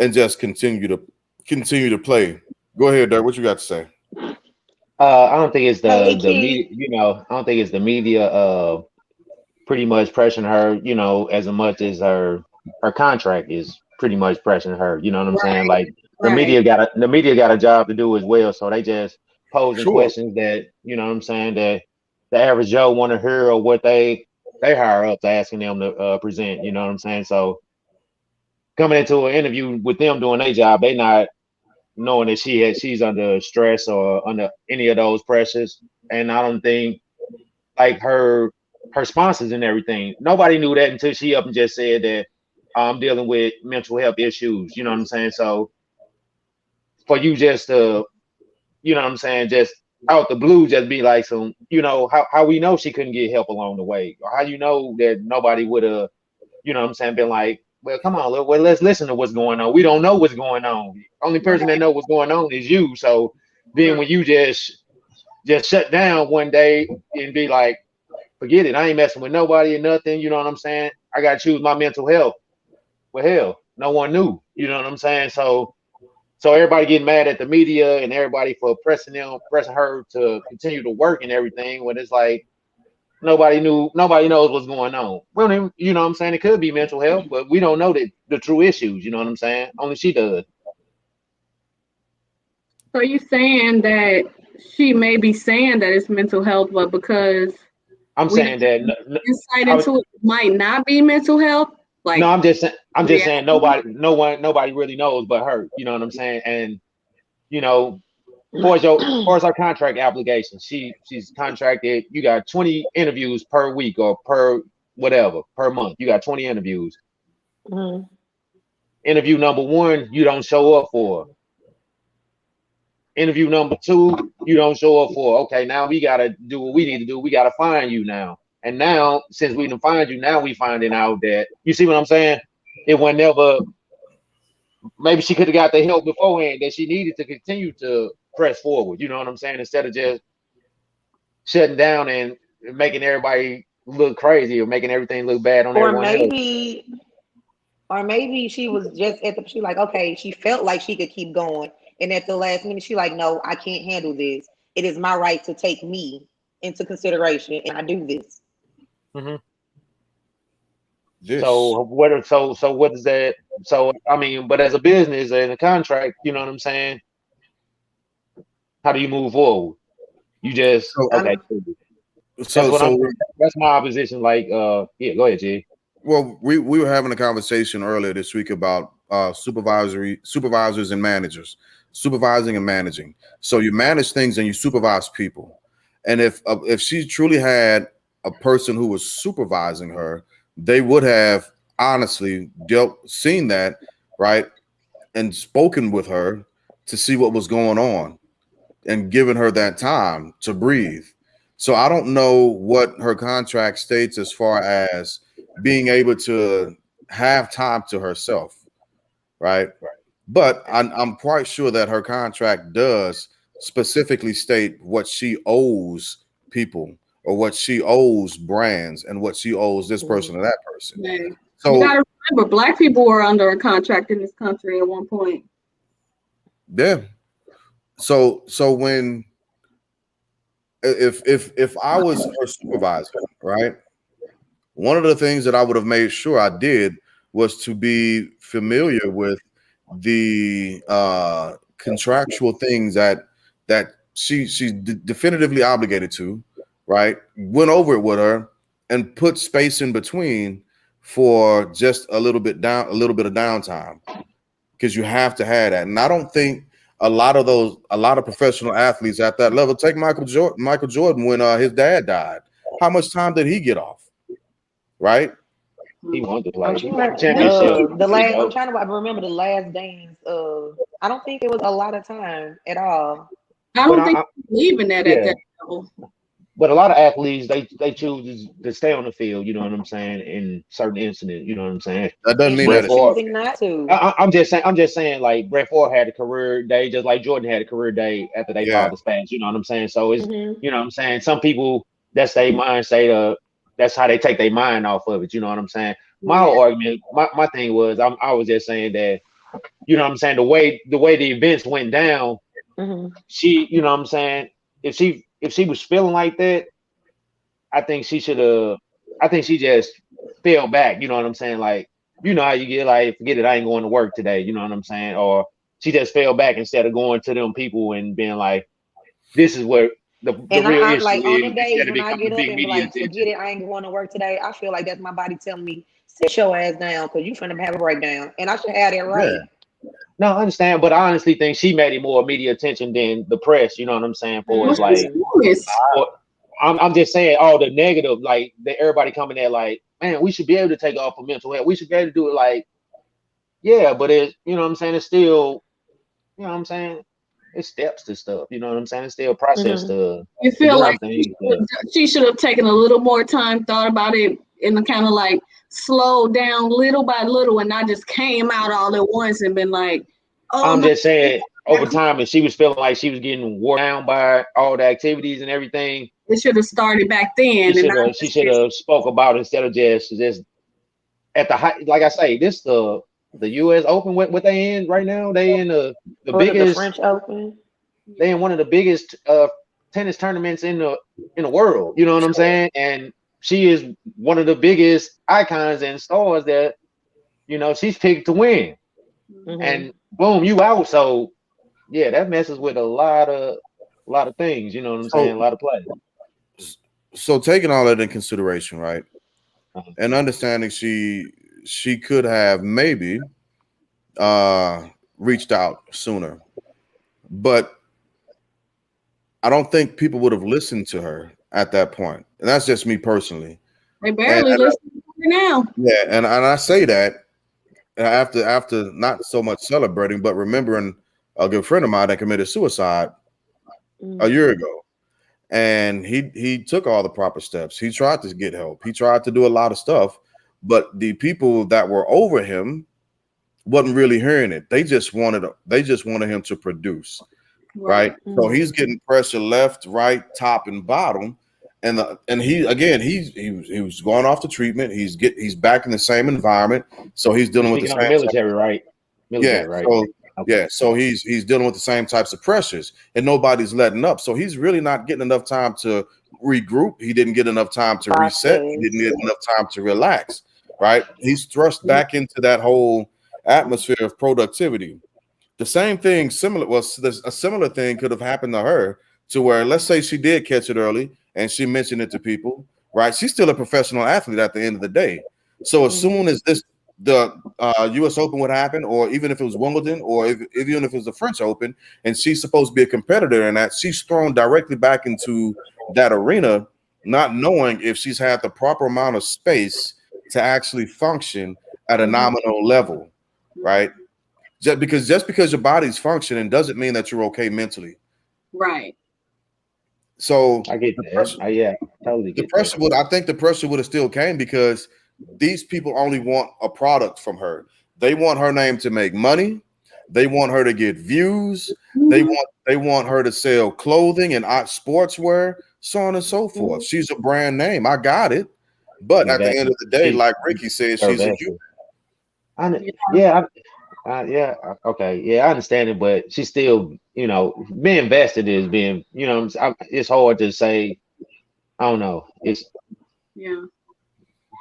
and just continue to play. Go ahead, Dirk. What you got to say? I don't think it's Hey, the media. Keith. I don't think it's the media. Pretty much pressuring her. As much as her contract is pretty much pressuring her. You know what I'm saying? right, Like right. the media got a job to do as well. So they just posing Sure. questions that what I'm saying that the average Joe want to hear or what they hire up to asking them to present. You know what I'm saying? So coming into an interview with them doing their job, they not knowing that she's under stress or under any of those pressures. And I don't think like her sponsors and everything. Nobody knew that until she up and just said that I'm dealing with mental health issues. You know what I'm saying? So for you just to, what I'm saying, just out the blue, just be like some, how we know she couldn't get help along the way, or how you know that nobody would have, what I'm saying, been like, well, come on, well, let's listen to what's going on. We don't know what's going on. Only person that Right, know what's going on is you. So then right. when you just shut down one day and be like, forget it. I ain't messing with nobody or nothing. You know what I'm saying? I got to choose my mental health. Well, hell, no one knew. You know what I'm saying? So everybody getting mad at the media and everybody for pressing her to continue to work and everything. When it's like nobody knows what's going on. We don't even, you know what I'm saying? It could be mental health, but we don't know the true issues. You know what I'm saying? Only she does. So you saying that she may be saying that it's mental health, but because I'm we don't saying that. have insight I was, into it, it might not be mental health. no, Like I'm just saying reality. nobody really knows but her. You know what I'm saying? And you know, for as her contract application, she's contracted. You got 20 interviews per week or per whatever per month. You got 20 interviews. Mhm. Interview number one, you don't show up for. Interview number two, you don't show up for. Okay, now we gotta do what we need to do. We gotta find you now. And now, since we didn't find you, now we finding out that you see what I'm saying. It was never. Maybe she could have got the help beforehand that she needed to continue to press forward. You know what I'm saying? Instead of just shutting down and making everybody look crazy or making everything look bad on Or everyone else. maybe, or maybe she was just she like, okay, she felt like she could keep going. And at the last minute, she like, no, I can't handle this. It is my right to take me into consideration and I do this. Hmm. This. So what is that? So I mean, but as a business and a contract, you know what I'm saying? How do you move forward? You just So okay. I'm Cool. That's so what I'm. so That's my opposition. Like, yeah, go ahead, G. well, we were having a conversation earlier this week about supervisors and managers, supervising and managing. So you manage things and you supervise people. And if she truly had a person who was supervising her, they would have honestly seen that, right, and spoken with her to see what was going on and given her that time to breathe. So I don't know what her contract states as far as being able to have time to herself, right? But I'm quite sure that her contract does specifically state what she owes people or what she owes brands and what she owes this person or that person. Man, you So gotta remember, black people were under a contract in this country at one point. yeah. So when if I was her supervisor, right? One of the things that I would have made sure I did was to be familiar with the contractual things that she's definitively obligated to, right? Went over it with her and put space in between for just a little bit of downtime, because you have to have that. And I don't think a lot of professional athletes at that level. Take Michael Jordan when his dad died. How much time did he get off? Right? He wanted to I'm play. He won the trying championship. the You last. I'm know, trying to remember the last dance. I don't think it was a lot of time at all. I but don't think I leaving that at yeah. that level. But a lot of athletes they choose to stay on the field. You know what I'm saying? In certain incidents, you know what I'm saying? That doesn't And mean Brett that she's it's Favre. choosing not to. I'm just saying, like Brett Favre had a career day, just like Jordan had a career day after they yeah. father passed. You know what I'm saying? So it's, Hmm. you know what I'm saying. Some people that's their mind say that's how they take their mind off of it. You know what I'm saying? My Yeah. whole argument, my thing was, I was just saying that, you know what I'm saying, the way the events went down, Hmm. she, you know what I'm saying, if she was feeling like that, I think she should have. I think she just fell back. You know what I'm saying? Like, you know how you get like, forget it, I ain't going to work today. You know what I'm saying? Or she just fell back instead of going to them people and being like, this is what the And real I issue like on is, them days instead of when I becoming get up big and be media like, forget attention. it, I ain't going to work today. I feel like that's my body telling me, sit your ass down because you finna have a breakdown, and I should have that Yeah. right. No, I understand, but I honestly think she made it more media attention than the press. You know what I'm saying? For Well, it's she's like, Hmm. famous. for, I'm just saying all the negative, like that everybody coming there like, man, we should be able to take off for mental health. We should be able to do it. Like, yeah, but it, you know what I'm saying? It's still, you know what I'm saying? It's steps to stuff. You know what I'm saying? It's still process Hmm. You to feel like doing things. she should have taken a little more time, thought about it, and kind of like slowed down little by little, and not just came out all at once and been like, "Oh I'm my, just saying over time, and she was feeling like she was getting wore down by all the activities and everything. it should have started back then and not She just should this." have spoke about it instead of just at the high. Like I say, this the U.S. Open. What they in right now? They in the Was it the biggest. French Open? They in one of the biggest tennis tournaments in the world. You know what I'm saying? And she is one of the biggest icons and stars that, you know, she's picked to win. Hmm. And boom, you out. So yeah, that messes with a lot of things. You know what I'm saying? A So lot of play. so taking all that in consideration, right? Uh-huh. And understanding she could have maybe uh reached out sooner. But I don't think people would have listened to her at that point. And that's just me personally. They And, barely listen to her now. yeah, and I say that after not so much celebrating, but remembering a good friend of mine that committed suicide a Hmm. year ago. And he took all the proper steps. He tried to get help. He tried to do a lot of stuff, but the people that were over him wasn't really hearing it. They just wanted him to produce, right? Right. So Hmm. he's getting pressure left, right, top, and bottom. And he again he was going off the treatment. He's back in the same environment. So he's You're dealing with the speaking on the same military, right? yeah. Military, right? So Okay. yeah, so he's dealing with the same types of pressures, and nobody's letting up. So he's really not getting enough time to regroup. He didn't get enough time to reset. He didn't Process. get enough time to relax. Right? He's thrust back into that whole atmosphere of productivity. The same thing, similar was a similar thing could have happened to her, to where let's say she did catch it early and she mentioned it to people. Right? She's still a professional athlete at the end of the day. So as Hmm. soon as the U.S. Open would happen, or even if it was Wimbledon, or even if it was the French Open, and she's supposed to be a competitor in that, she's thrown directly back into that arena, not knowing if she's had the proper amount of space to actually function at a Hmm. nominal level, right? Just because your body's functioning doesn't mean that you're okay mentally. Right. So I get the that. pressure, Yeah, totally the get that. pressure would I think the pressure would have still came, because these people only want a product from her. They want her name to make money. They want her to get views. Hmm. They want her to sell clothing and sportswear, so on and so forth. Hmm. She's a brand name. I got it. But at the end Exactly. of the day, She like Ricky said, her she's a human. vessel. I kn- Yeah. yeah, Yeah, okay, yeah, I understand it, but she's still, being vested is being, it's hard to say. I don't know. It's Yeah.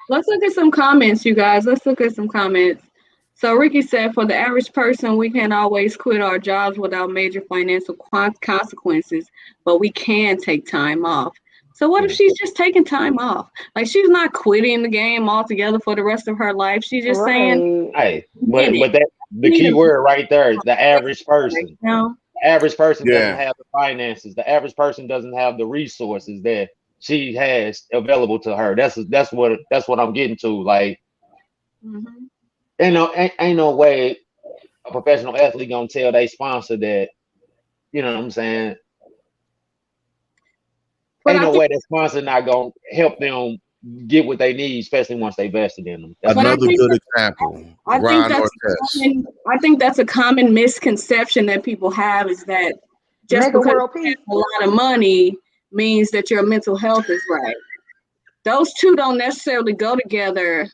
Let's look at some comments, you guys. Let's look at some comments. So Ricky said, for the average person, we can't always quit our jobs without major financial consequences, but we can take time off. So what if yeah. she's just taking time off? Like she's not quitting the game altogether for the rest of her life. She's just saying, Right. Hey, in it. but that I the need key a word right there, the average break, person. you know? The average person doesn't Yeah, have the finances. The average person doesn't have the resources that she has available to her. That's what I'm getting to. Like, Hmm. ain't no way a professional athlete gonna tell they sponsor that. You know what I'm saying? But Ain't I no think, way that sponsor not gonna help them get what they need, especially once they vested in them. That's but what I I'm another think saying. good example, I think Ryan that's Ortez. common, I think that's a common misconception that people have is that just Make a because world you peace. have a lot of money means that your mental health is right. Those two don't necessarily go together.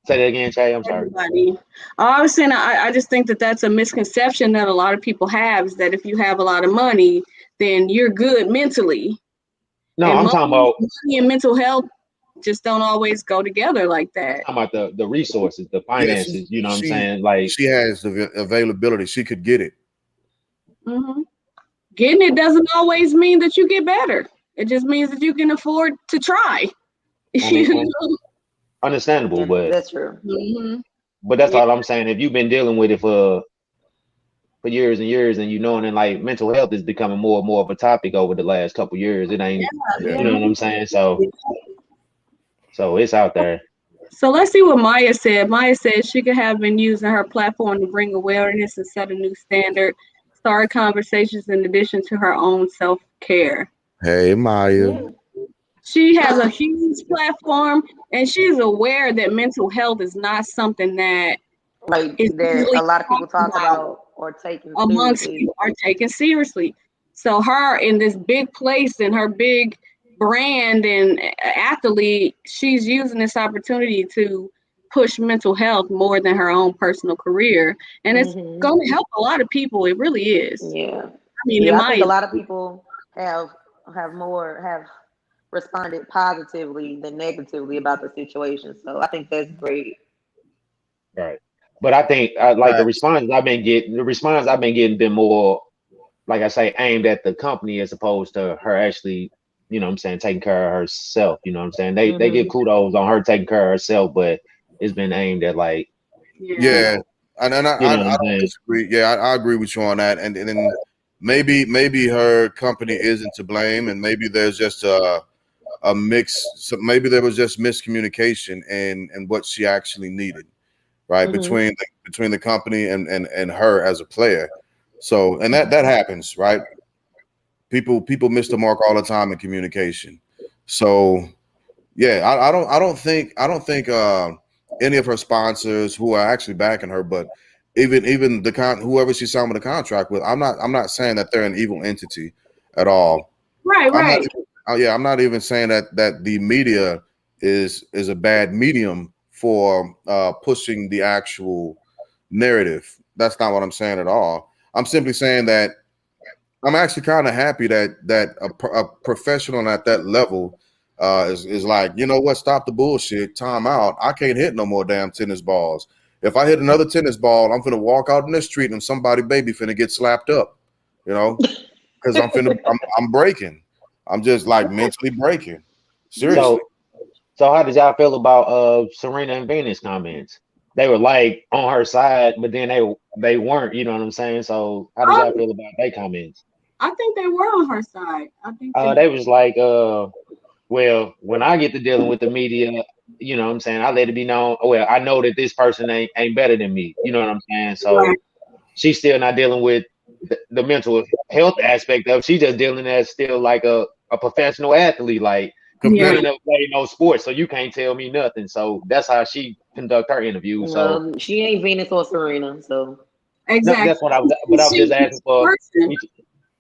Say that again, Jay. I'm sorry. Everybody, I was saying, I just think that that's a misconception that a lot of people have is that if you have a lot of money, then you're good mentally, No, and I'm talking about money and mental health just don't always go together like I'm that. talking about the resources, the Yeah, finances. You know what I'm she saying? Like, she has the availability. She could get it. Hmm. Getting it doesn't always mean that you get better. It just means that you can afford to try. I mean, You know? understandable, Yeah, but that's true. Hmm. that's Yeah, all I'm saying. If you've been dealing with it for years and years, and knowing that like mental health is becoming more and more of a topic over the last couple years, it ain't. Yeah. You know what I'm saying? So it's out there. so let's see what Maya said. Maya said she could have been using her platform to bring awareness and set a new standard, start conversations in addition to her own self care. Hey, Maya. Yeah. She has a huge platform and she's aware that mental health is not something that Like is that easily a lot of people talked talk about about or taken amongst seriously. people, are taken seriously. So her in this big place and her big brand and athlete, she's using this opportunity to push mental health more than her own personal career. And it's Hmm. going to help a lot of people. It really is. Yeah. I mean, in Yeah, I my think a lot of opinion. people have have responded positively than negatively about the situation. So I think that's great. Right. But I think like Facts. the response I've been getting been more, like I say, aimed at the company as opposed to her actually, what I'm saying, taking care of herself. You know what I'm saying? They give Hmm. kudos on her taking care of herself, but it's been aimed at like, you Yeah. Yeah, know, and I you know what I'm don't saying? disagree. Yeah, I agree with you on that. And then maybe her company isn't to blame, and maybe there's just a mix. So maybe there was just miscommunication and what she actually needed, right, Hmm. between the company and her as a player. So and that happens, right? People miss the mark all the time in communication. So yeah, I don't think any of her sponsors who are actually backing her, but even the whoever she signed with a contract with, I'm not saying that they're an evil entity at all. Right, I'm not right. even, yeah, I'm not even saying that the media is a bad medium for pushing the actual narrative. That's not what I'm saying at all. I'm simply saying that I'm actually kind of happy that a professional at that level is like, you know what, stop the bullshit, time out. I can't hit no more damn tennis balls. If I hit another tennis ball, I'm gonna walk out in the street and somebody baby finna get slapped up, you know, because I'm breaking. I'm just like mentally breaking. Yeah. Seriously. So so how did y'all feel about Serena and Venus comments? They were like on her side, but then they weren't, you know what I'm saying? So how did y'all Um, feel about their comments? I think they were on her side. I think they. They was like, well, when I get to dealing with the media, you know what I'm saying, I let it be known, well, I know that this person ain't better than me. You know what I'm saying? Right. So she's still not dealing with the mental health aspect of it. She's just dealing as still like a professional athlete. Like you Yeah. ain't never played no sports, so you can't tell me nothing. So that's how she conduct her interview. So Well, she ain't Venus or Serena, so no, Exactly. that's what I was, but I was She's just a asking for. person.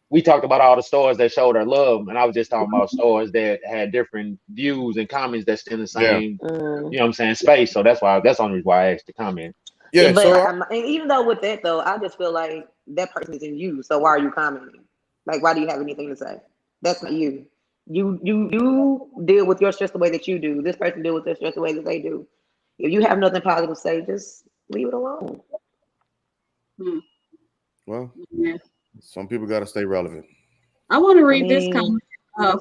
We talked about all the stores that showed her love, and I was just talking about stores that had different views and comments that's in the Yeah. same, mm. you know what I'm saying, space. So that's the only reason why I asked the comment. Yeah. But So and even though with that though, I just feel like that person is in you. So why are you commenting? Like, why do you have anything to say? That's not you. You deal with your stress the way that you do. This person deal with their stress the way that they do. If you have nothing positive to say, just leave it alone. Hmm. well, Yeah. some people got to stay relevant. I want to I read this mean, comment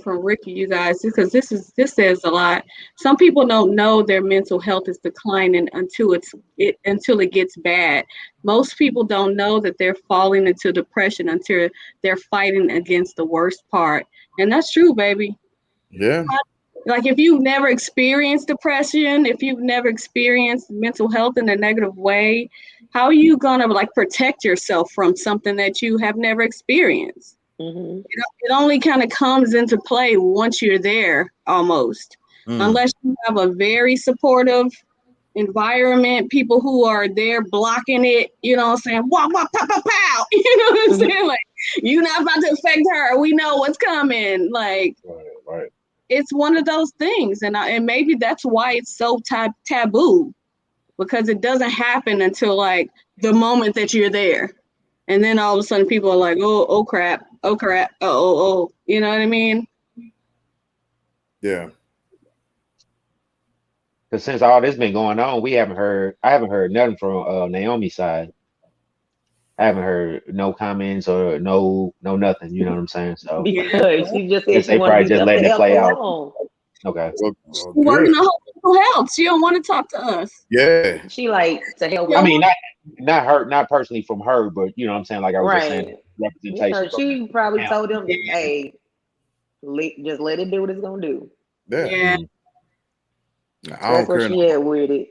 from Ricky, you guys, because this says a lot. Some people don't know their mental health is declining until it gets bad. Most people don't know that they're falling into depression until they're fighting against the worst part, and that's true, baby. Yeah. Like if you've never experienced depression, if you've never experienced mental health in a negative way, how are you gonna like protect yourself from something that you have never experienced? hmm It only kind of comes into play once you're there, almost, Mm. unless you have a very supportive environment, people who are there blocking it, you know what I'm saying? Wah, wah, pow, pow, pow. You know what I'm hmm saying? Like, you're not about to affect her. We know what's coming. Like, Right, right. it's one of those things. And maybe that's why it's so taboo, because it doesn't happen until like the moment that you're there. And then all of a sudden people are like, oh crap, oh. You know what I mean? Yeah. Because since all this been going on, I haven't heard nothing from Naomi's side. I haven't heard no comments or no nothing. You know what I'm saying? So Because she just I said guess she they wanted probably this just up to letting it help play out. alone. Okay. she's Well, working good. on her mental health. She don't want to talk to us. Yeah. She like to hell She with I don't mean, want, not her, not personally from her, but you know what I'm saying. Like I was just saying, right. representation from She probably him. told them, "Hey, just let it do what it's gonna do." Yeah. yeah. Mhm. I That's don't where care no she at more. with it.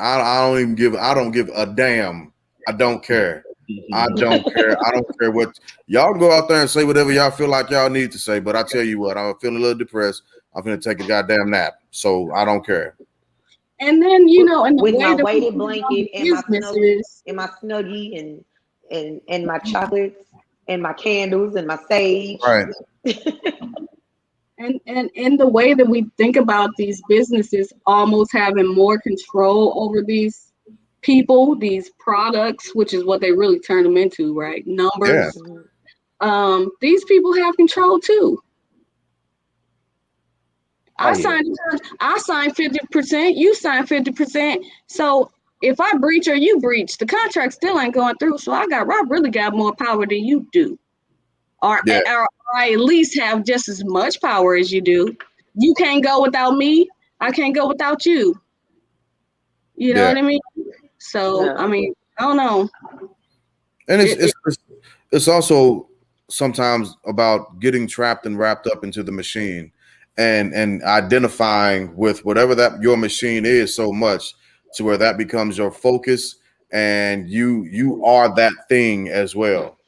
I don't even give. I don't give a damn. I don't care. I don't care. I don't care what y'all go out there and say whatever y'all feel like y'all need to say. But I tell you what, I'm feeling a little depressed. I'm gonna take a goddamn nap. So I don't care. And then, you know, in the With my way that we weighted put it on the blanket businesses, and my snuggie and my chocolates and my candles and my sage. Right. and in the way that we think about these businesses almost having more control over these people, these products, which is what they really turn them into, right? Yeah. Numbers. Mhm. These people have control too. Oh I yeah. signed I signed 50%, you signed 50%. So if I breach or you breach, the contract still ain't going through. So I really got more power than you do. Yeah. Or I at least have just as much power as you do. You can't go without me. I can't go without you. You know Yeah. what I mean? So I Yeah. mean, I don't know. And It, it it's also sometimes about getting trapped and wrapped up into the machine and identifying with whatever that your machine is so much to where that becomes your focus and you are that thing as well,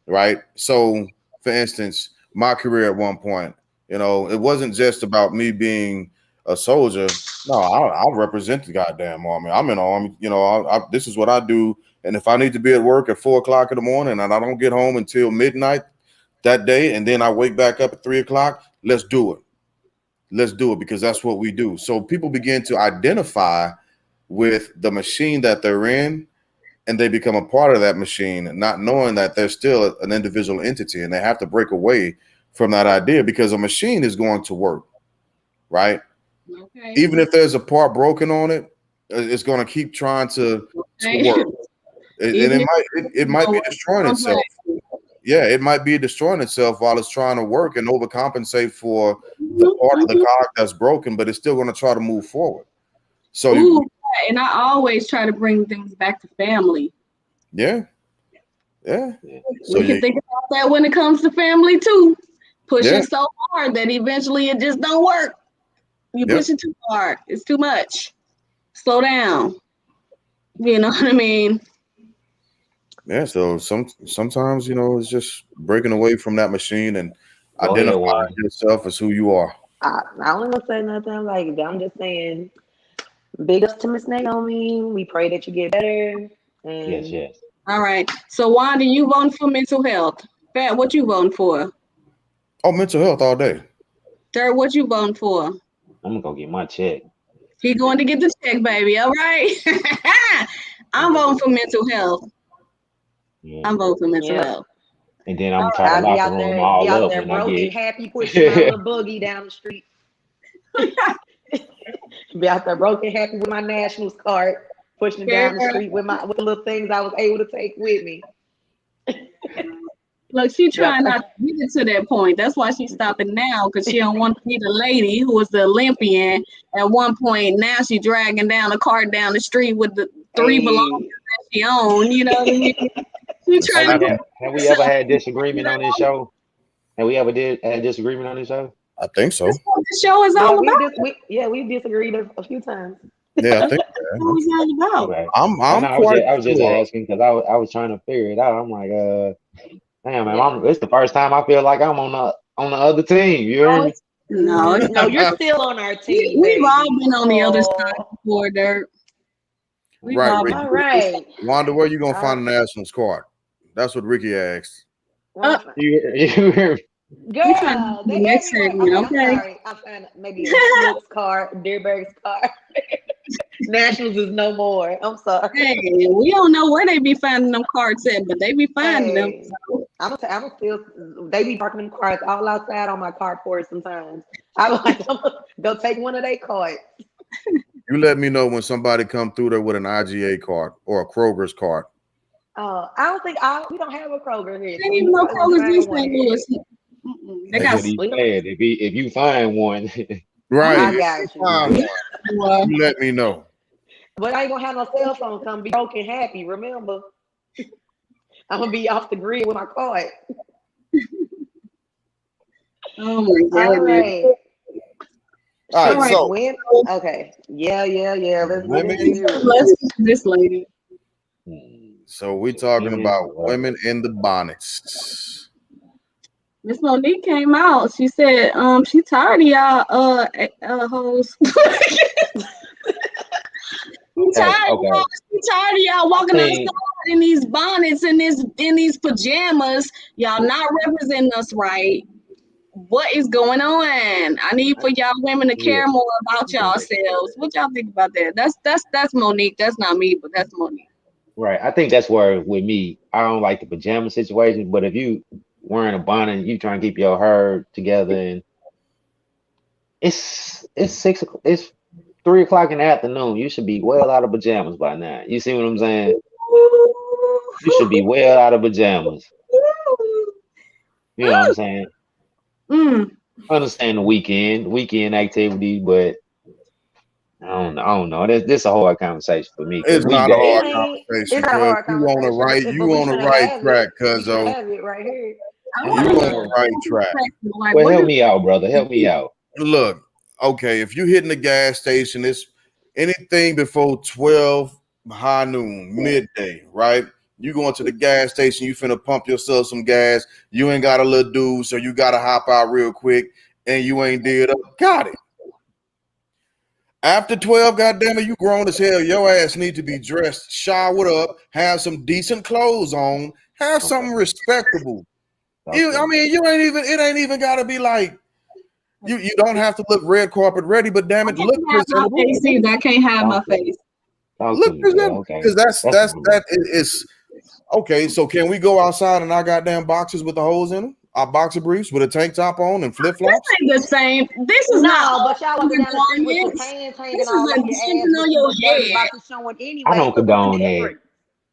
right? So for instance, my career at one point, it wasn't just about me being a soldier. No, I'll represent the goddamn army. I'm in the army. This is what I do. And if I need to be at work at 4 o'clock in the morning and I don't get home until midnight that day, and then I wake back up at 3 o'clock, let's do it. Let's do it because that's what we do. So people begin to identify with the machine that they're in and they become a part of that machine, not knowing that they're still an individual entity and they have to break away from that idea because a machine is going to work, right? okay. Even if there's a part broken on it, it's going to keep trying to Okay. work. And Even it if might it you might know be what destroying itself. complex. Yeah, it might be destroying itself while it's trying to work and overcompensate for the Mhm, part of the mhm. cog that's broken, but it's still going to try to move forward. So Ooh, yeah, and I always try to bring things back to family. yeah, yeah. Yeah. So We can you, think about that when it comes to family too. yeah, Pushing so hard that eventually it just don't work. You yep, push it too hard. It's too much. Slow down. You know what I mean? yeah. So sometimes it's just breaking away from that machine and Go ahead, identifying Wanda. yourself as who you are. I don't gonna say nothing like that. I'm just saying, big ups to Miss Naomi. We pray that you get better. Yes, And yes. All right. So Wanda, you voting for mental health. Fat, what you voting for? Oh, mental health all day. Dirt, what you voting for? I'm gonna go get my check. He going to get the check, baby. All right. I'm voting for mental health. Yeah. I'm voting for mental Yeah. health. And then I'm All gonna try right. to I'll be lock the out room there, all up when I broken, get. happy, pushing my little boogie down the street. Be out there broken, happy with my nationals card, pushing it down the Girl, street with the little things I was able to take with me. look, she Be out trying not there. to get it to that point. That's why she's stopping now, because she don't want to be the lady who was the Olympian at one point. Now she dragging down a cart down the street with the 3 belongings Hey. that she owned. You know what I mean? She That's trying to put happening. Have we herself ever had in disagreement that on this moment. show? Have we ever had disagreement on this show? I think so. That's what the show is Yeah, all about. we disagreed a few times. Yeah, I think. That's Yeah. what it's all about. Okay. Oh I'm no, quite I was just sure. asking because I was trying to figure it out. I'm like, damn man, Yeah. it's the first time I feel like I'm on the other team. You hear No, me? it's No, not. you're still on our team, We've all baby. been on the other side Oh, before, Dirt. We've Right, all been Ricky. all on the other side. right. Wanda, where you gonna Uh, find the Nationals card? That's what Ricky asked. Uh, You hear me? we trying to girl, do the they next everywhere. segment, Okay, I'm okay? sorry. I found maybe a Snooks car, Deerberg's car. Nationals is no more. I'm sorry. Hey, we don't know where they be finding them cards at, but they be finding them. Hey, So, I'm gonna still. They be parking them cars all outside on my carport sometimes. I'm like, I'm gonna go take one of their cards. You let me know when somebody come through there with an IGA card or a Kroger's card. I don't think we don't have a Kroger here, so ain't we even can no probably Kroger's in find one St. here. Louis. They That's got what Hey, he We don't. said. If you find one, right. I uh, If got you you. find one, well, you let me know. But I ain't gonna have no cell phone come be broken happy. Remember, I'm gonna be off the grid with my card. oh my All goodness. right. All All right, Shoot, right, so when? so Okay. Yeah. Let's get women. into it. let's get to this lady. So we talking women, about women in the bonnets. Miss Monique came out. She said, she tired of y'all hoes. She okay, tired, okay. she tired of y'all I walking outside think in these bonnets and in these pajamas. Y'all not representing us right. What is going on? I need for y'all women to yeah, care more about yourselves. What y'all think about that? That's Monique. That's not me, but that's Monique. right. I think that's where with me, I don't like the pajama situation. But if you wearing a bonnet, and you trying to keep your hair together, and it's 6 o'clock, it's 3 o'clock in the afternoon. You should be well out of pajamas by now. You see what I'm saying? You should be well out of pajamas. You know what I'm saying? Mm. I understand the weekend activity, but I don't know. This a hard conversation for me because It's not a It weekdays. hard ain't. conversation It's not a because hard conversation, you but we on the finna right have it. track, We finna cuzzo. have it right here. I Uh, want You to on hear the uh, right track. like well, what help do me out, brother. Help me out. Look, okay, if you hitting the gas station, it's anything before 12 high noon, midday, right? You going to the gas station, you finna pump yourself some gas. You ain't got a little dude, so you gotta hop out real quick, and you ain't did up. Got it. After 12, goddamn it, you grown as hell. Your ass need to be dressed, showered up, have some decent clothes on, have Okay, something respectable. I okay. mean, it ain't even gotta be like you don't have to look red carpet ready, but damn I it, look can't have my presentable. face either. I can't have my Talk to me. face. Talk to Look me, girl. presentable. Okay, Because that's that's that's my girl. that is okay. So can we go outside in our goddamn boxes with the holes in them? Our boxer briefs with a tank top on and flip This flops? ain't the same. This is not No, all but y'all walking women down the street with your garments. pants hanging This is all like over your ass something with on your your little dirty head. boxes showing I anyway. don't So what's the condone that. difference?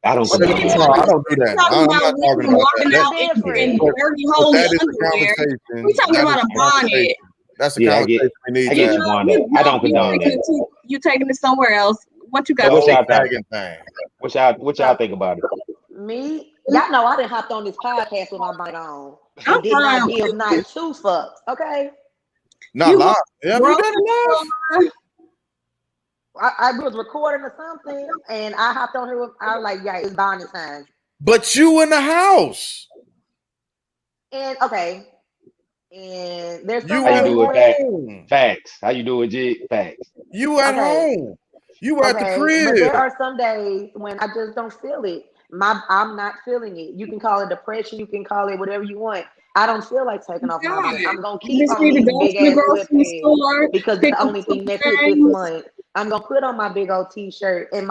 I don't What's the condone No, that. I difference? don't do We that. talking I'm about not talking women about that. walking What's the That, out difference? in but, dirty but hole in that is the underwear. We conversation. talking That is about a the bonnet. conversation. That's the Yeah, conversation we I need to get have. you, Wanda. I don't condone that. You taking it somewhere else. What you So got The to what say? whole y'all thought? sagging thing. What y'all So think about it? me, y'all know I done hopped on this podcast with my bonnet on I'm and did fine not with give it. not two fucks. Okay. Not You go to live. the Have you done grocery it live? store. I was recording or something and I hopped on here with, I was like, yeah, it's bonnet time. But you in the house. And okay. And there's some You How you at days do it? where home. Facts. How you do it, G? Facts. You at okay, home. You at the okay, but there crib. are some days when I just don't feel it. I'm not feeling it. You can call it depression, you can call it whatever you want. I don't feel like taking off my God, bonnet. I'm gonna you keep just on need to these go to big the ass grocery sweatpants store, because pick the up only some thing that fit this things. month. I'm gonna put on my big old t-shirt and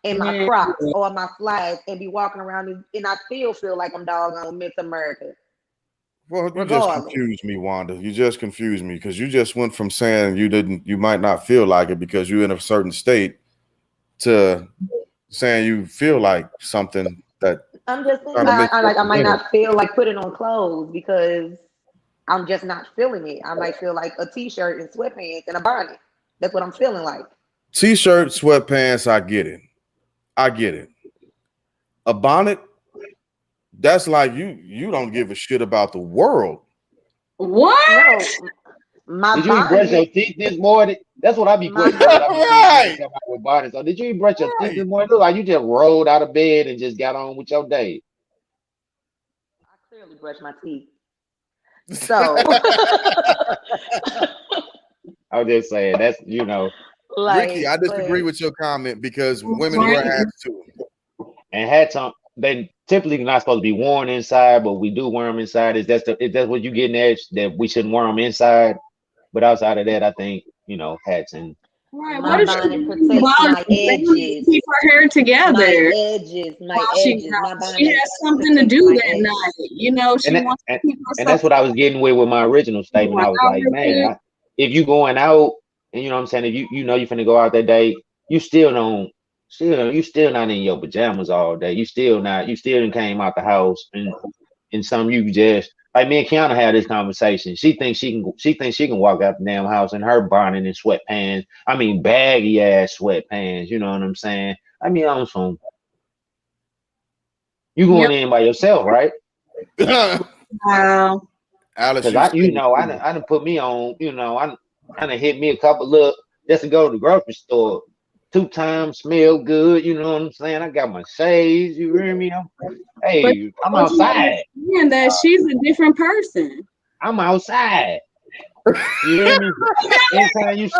in my Man, Crocs or my slides and be walking around and I still feel like I'm doggone Miss America, Well, you just regardless. confused me, Wanda. You just confused me because you just went from saying you might not feel like it because you're in a certain state to saying you feel like something that I'm just saying, kind of I might misrepresented. not feel like putting on clothes because I'm just not feeling it. I might feel like a t-shirt and sweatpants and a bonnet. That's what I'm feeling like. T-shirt, sweatpants, I get it. I get it. A bonnet, that's like you don't give a shit about the world. what? No, my Did you even brush your bonnet, teeth this morning? That's what I be my questioning when I be seeing people Right. come out with bonnets. So did you even brush your teeth Right. this morning? Look like you just rolled out of bed and just got on with your day. I clearly brush my teeth. So, I was just saying that's Ricky, like, I disagree but with your comment because women wear Right. hats too. and hats on. They typically not supposed to be worn inside, but we do wear them inside. Is that's what you getting at? That we shouldn't wear them inside, but outside of that, I think hats and Right. What my if she bonnet doing protects bottom my and edges, keep her hair together my while she edges. My out? She bonnet has something to protects do my that edges. night. You know, she and that, wants to and, keep and herself that's what I was getting with my original statement. going I was out like, real man, quick. if you going out and you know what I'm saying, if you finna go out that day, you still don't you still not in your pajamas all day. You still done came out the house and some you just like me and Kiana had this conversation. She thinks she can walk out the damn house in her bonnet and sweatpants. I mean baggy ass sweatpants, you know what I'm saying? I mean I'm some you Yep. going in by yourself, right? Wow. Alice Cause used to say too. I done put me on, I done hit me a couple look just to go to the grocery store 2 times, smell good, you know what I'm saying? I got my shades, you hear me? But Hey, I'm but you outside. understand that she's a different person. I'm outside. You hear me? Anytime you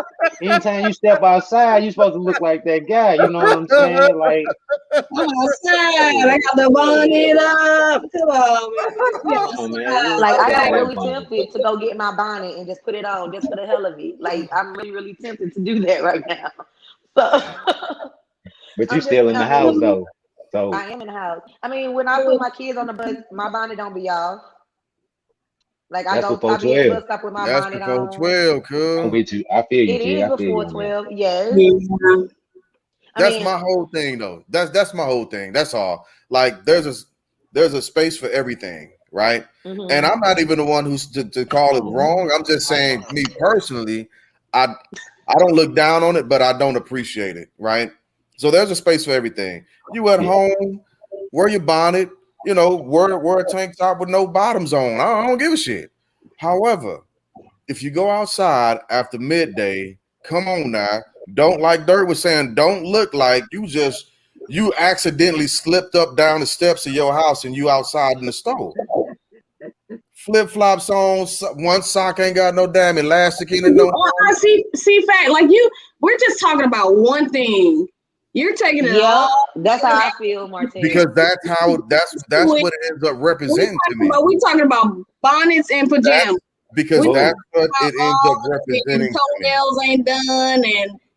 anytime you step outside, you supposed to look like that guy, you know what I'm saying? Like, I'm outside. I hey, got the yeah, bonnet up. Come on, man. We come on, man. You Like, outside. I don't am Okay. wear really bonnet. tempted to go get my bonnet and just put it on just for the hell of it. Like, I'm really, really tempted to do that right now. So, But you I'm just, still in the I house mean, though. So I am in the house. I mean, when I put my kids on the bus, my bonnet don't be off. Like, that's I before be at the 12. bus stop with my That's bonnet before on. 12, I'm cuz. with you. I feel you, It G. is I feel before you on that. 12, yes. Yeah. I That's mean, my whole thing though. That's my whole thing. That's all. Like there's a space for everything, right? And hmm I'm not even the one who's to call it wrong. I'm just saying, me personally, I I don't look down on it, but I don't appreciate it, right? So there's a space for everything. You at Yeah. home, wear your bonnet, wear a tank top with no bottoms on. I don't give a shit. However, if you go outside after midday, come on now. Don't, like Dirt was saying, don't look like you accidentally slipped up down the steps of your house and you outside in the store. Flip flops on, one sock ain't got no damn elastic in it no more. I see, fact. Like we're just talking about one thing. You're taking it yep, all that's and how I feel, Because Martez. that's we what it ends up representing to me. talking about bonnets and pajamas. That's because We that's Whoa. what about it ends up all of the and representing to me. toenails ain't done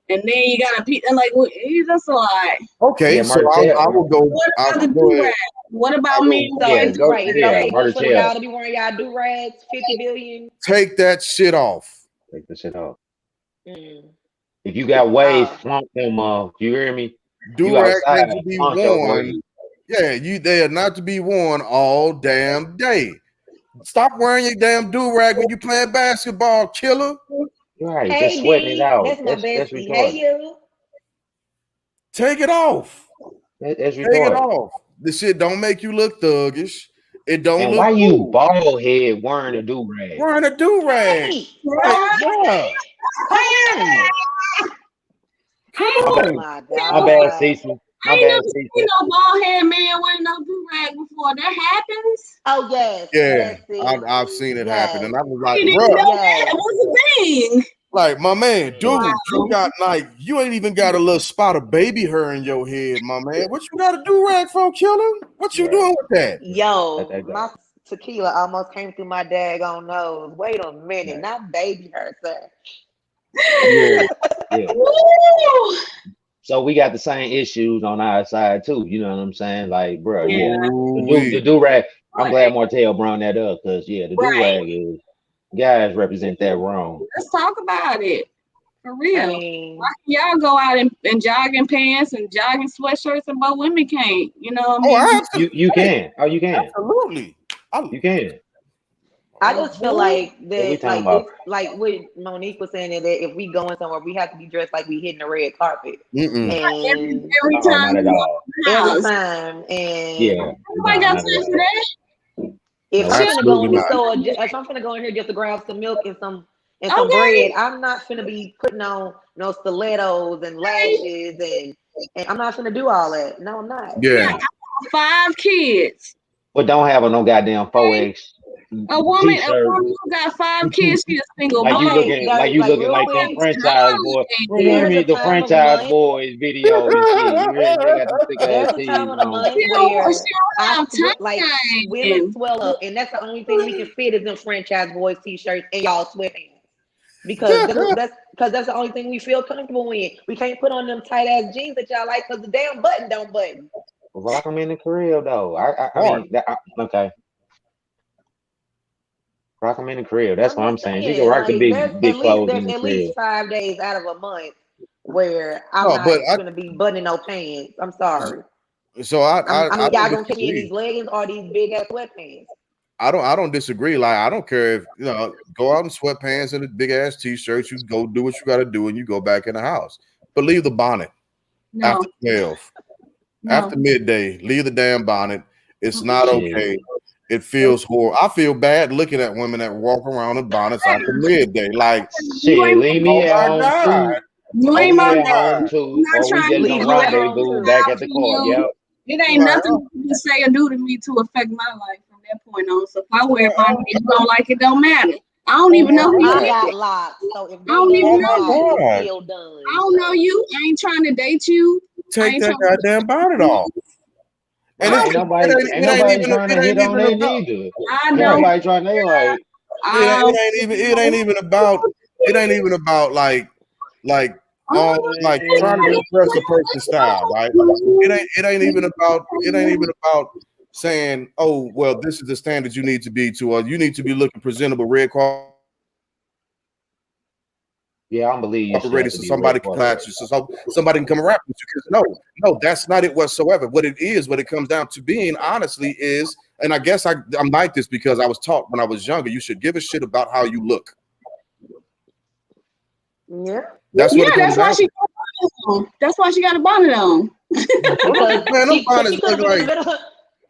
and then you got a and like you just like Okay, Yeah, so murder I tell. will go. what I about the will go do ahead. rag? What about I'll men go. with Okay, Yeah, white go do-rag. Is teeth? y'all yeah, ain't murder pushing for tell. y'all to be wearing y'all do-rags, 50 billion? Take that shit off. Take the shit off. Mm. If you got waves, Oh, flaunt them off. You hear me? You Do rags outside, ain't to be flaunt your worn. waves. Yeah, they are not to be worn all damn day. Stop wearing your damn do rag when you playing basketball, killer. Right, just hey sweating it D, out. that's my That's bestie. Hey retarded. you. Take it off. That's Take it retarded. off. This shit don't make you look thuggish. It don't And look why you cool. bald head wearing a do rag? Wearing a do rag. Hey, Like, bruh, come on. Come oh on. my My bad, God. Cecil. My I ain't bad, never seen Cecil. no bald head man wearing no do rag before. That happens. Oh yes, Yeah, yes, sis. I've seen it happen. Yes, And I was I like, didn't even bruh, know that yes. was a thing. like, my man, Yeah. dude, you Wow. got like, you ain't even got a little spot of baby hair in your head, my man. What you got to do rag for, killer? What you Right. doing with that? Let Yo, that go. my tequila almost came through my daggone nose. Wait a minute, Right. not baby her, sir. Yeah. Yeah. Woo! So we got the same issues on our side too. You know what I'm saying? Like, bro, yeah. Yeah. The Ooh-wee. do rag. I'm glad Right. Martell brought that up because yeah, the do Right. rag is guys represent that wrong. Let's talk about it. For I real. Why mean, can y'all go out in jogging pants and jogging sweatshirts and but women can't? You know what I Oh, mean? You hey, can. Oh, you can. absolutely. You can. I Oh, just feel boy. like What we that, talking like about? it's like what Monique was saying that if we going somewhere, we have to be dressed like we hitting the red carpet, Mm-mm. and Every Oh, time not at you walk all. in the every house. time. Yeah. And Nobody No, got not at time for all. that. if Nope. I'm Chill. finna go Absolutely in the not. store, if I'm finna go in here just to grab some milk and some Okay. bread, I'm not finna be putting on no stilettos and lashes and I'm not finna do all that. No, I'm not. Yeah, Yeah. I got 5 kids. But don't have a no goddamn Okay. 4X A t-shirt. woman who got 5 kids, she a single Like you mom. Okay, looking like there, you like looking real like them quick, franchise boys. there's a The time of franchise month. boys video and shit. They got them thick ass There's a time tees of the on. month She where don't have like women time. swell up, and that's the only thing we can fit is them franchise boys t-shirts and y'all sweatpants. Because that's the only thing we feel comfortable in. We can't put on them tight ass jeans that y'all like because the damn button don't button. Rock them in the crib though. I Hard. mean, okay. Rock them in the crib. That's I'm what I'm just saying. You can saying, rock the like big clothes in there's the at least crib. 5 days out of a month where I'm No, not but gonna be buttoning no pants. I'm sorry. so I I I mean, don't y'all gonna catch me in these disagree. leggings or these big ass sweatpants. I don't disagree. Like I don't care if go out in sweatpants and a big ass t-shirt. You go do what you got to do, and you go back in the house. But leave the bonnet No, after 12, no. after midday. Leave the damn bonnet. It's not Shit. okay. It feels horrible. I feel bad looking at women that walk around in bonnets after midday. Like, You Shit, ain't leave oh me at my home god, too. you oh Leave ain't me my my at home god. I'm too. not Or we trying to just Leave gonna you at rendezvous home too. back out at the to court. you. Yep. It ain't Like, nothing you can say or do to me to affect my life from that point on. So if I wear a oh, bonnet and you don't like it, don't matter. I don't oh even my know who you I god, is. got locks, so if I they don't even oh done know my not, you. it's god. still I done. don't know So you. I ain't trying to date you. I Take ain't that trying to goddamn bonnet you. off. And I Right. it's don't Ain't care. nobody it ain't even trying to it hit ain't on even they about neither. I Ain't don't nobody trying they like um it ain't even about like all like trying to impress a person's style, right? It ain't even about saying, oh well, this is the standard you need to be to, or you need to be looking presentable, red carpet yeah, I don't believe you should ready have to so be red somebody can carpet catch ready. you, so somebody can come around with you. Because no, that's not it whatsoever. What it is, what it comes down to being, honestly, is, and I guess I'm like this because I was taught when I was younger, you should give a shit about how you look. yeah, That's what yeah, it comes down to. that's why she got a bonnet on. because Man, them she bonnets could have look been in the like middle.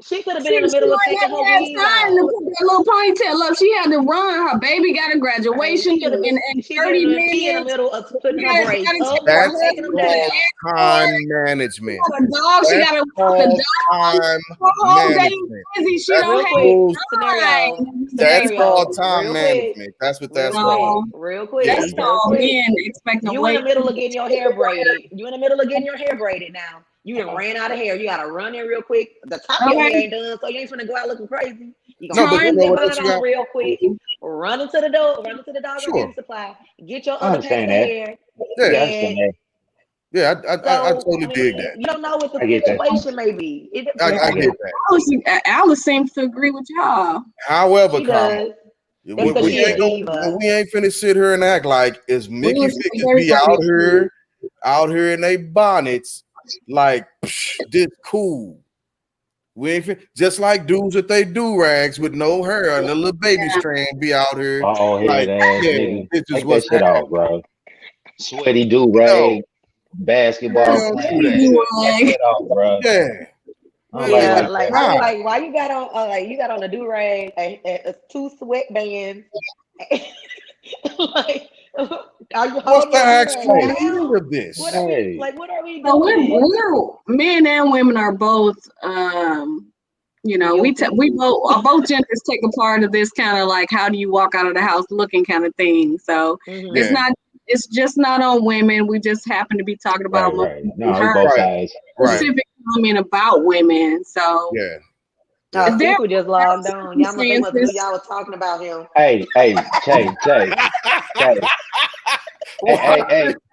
She could have been She in the middle of might taking never her had weave time to out. put that little ponytail up. She had to run. Her baby got a Hey, graduation in she could 30 have been in the minutes. middle of putting her Yeah, she braids got to up take her or that's taking them husband to the down. called airport. time She management. got a dog. She got That's to walk the called dog. time Her whole day is management. busy. She That's don't Real have quick, called scenario, time, Mr. that's Baby. called scenario, time management. That's what that's called. No, real Yeah, quick, that's real called quick. men expecting You in the way middle too of getting your hair braided. You in the middle of getting your hair braided now. You done ran out of hair. You gotta run in real quick. The top of much. your hair Okay, ain't done, so you ain't finna go out looking crazy. You gonna no, but you time put know that what bonnet else you on got? real quick. Run into the door. Run into the doggone Sure. beauty supply. Get your I other patch understand of that. hair. Yeah, I Yeah, understand And that. yeah, I so totally I mean, dig that. you don't know what the I get that. situation may be. It I I get get it. that. Alice seems to agree with y'all. However, she comma, does. That's We because she a appreciate it. what diva. we ain't finna sit here and act like is We Mickey respect figures be everybody's opinion. out here in they bonnets like this cool. We ain't just like dudes with they do rags with no hair and the little baby strand be out here Oh, head like, ass yeah, nigga. this is Take that what's shit happening. off, bro. Sweaty do No, rag, we basketball don't do player that. shit. Take that off, bro. Yeah, I don't like Yeah, like like that. I be nah. like, why you got on? Like you got on a do rag, two sweatbands. Like, are you What's holding the your do rag actual Hey, down? point of What are this? we hey. like? What are we So doing? men and women are both, Guilty. we both genders take a part of this kind of like how do you walk out of the house looking kind of thing. So it's Hmm. Yeah, not, it's just not on women. We just happen to be talking about Right. and No, it's her both right, sides. right. specific comment about women. So Yeah. Oh, There Cecil just logged are on. They must knew circumstances. y'all was talking about him. Che.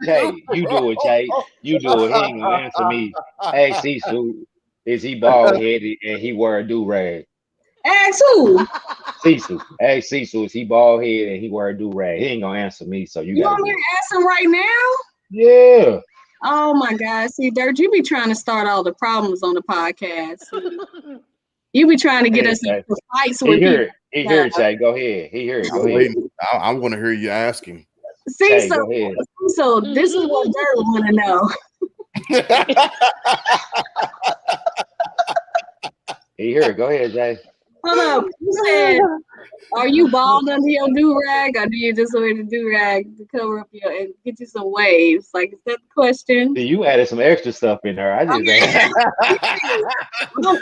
Che, you do it, Che. You do it. He ain't gonna answer me. Hey, Cecil, is he bald headed and he wear a do rag? Ask who? Hey, Cecil, is he bald headed and he wear a do rag? He ain't gonna answer me, so you You gotta want me do it. to ask him right now? Yeah. Oh my God. See, Dirt, you be trying to start all the problems on the podcast. You be trying to Go get ahead, us Che. into fights He with hear people. it. He hear it, Che. Go ahead. He hear it. Go I'm ahead. waiting. I want to hear you ask him. See, Che, so, go ahead. so this is what Dirt want to know. He hear it. Go ahead, Che. Hold up. You said, are you bald under your do-rag, or do you just wear the do-rag to cover up your and get you some waves? Like, is that the question? See, you added some extra stuff in there. I just Okay.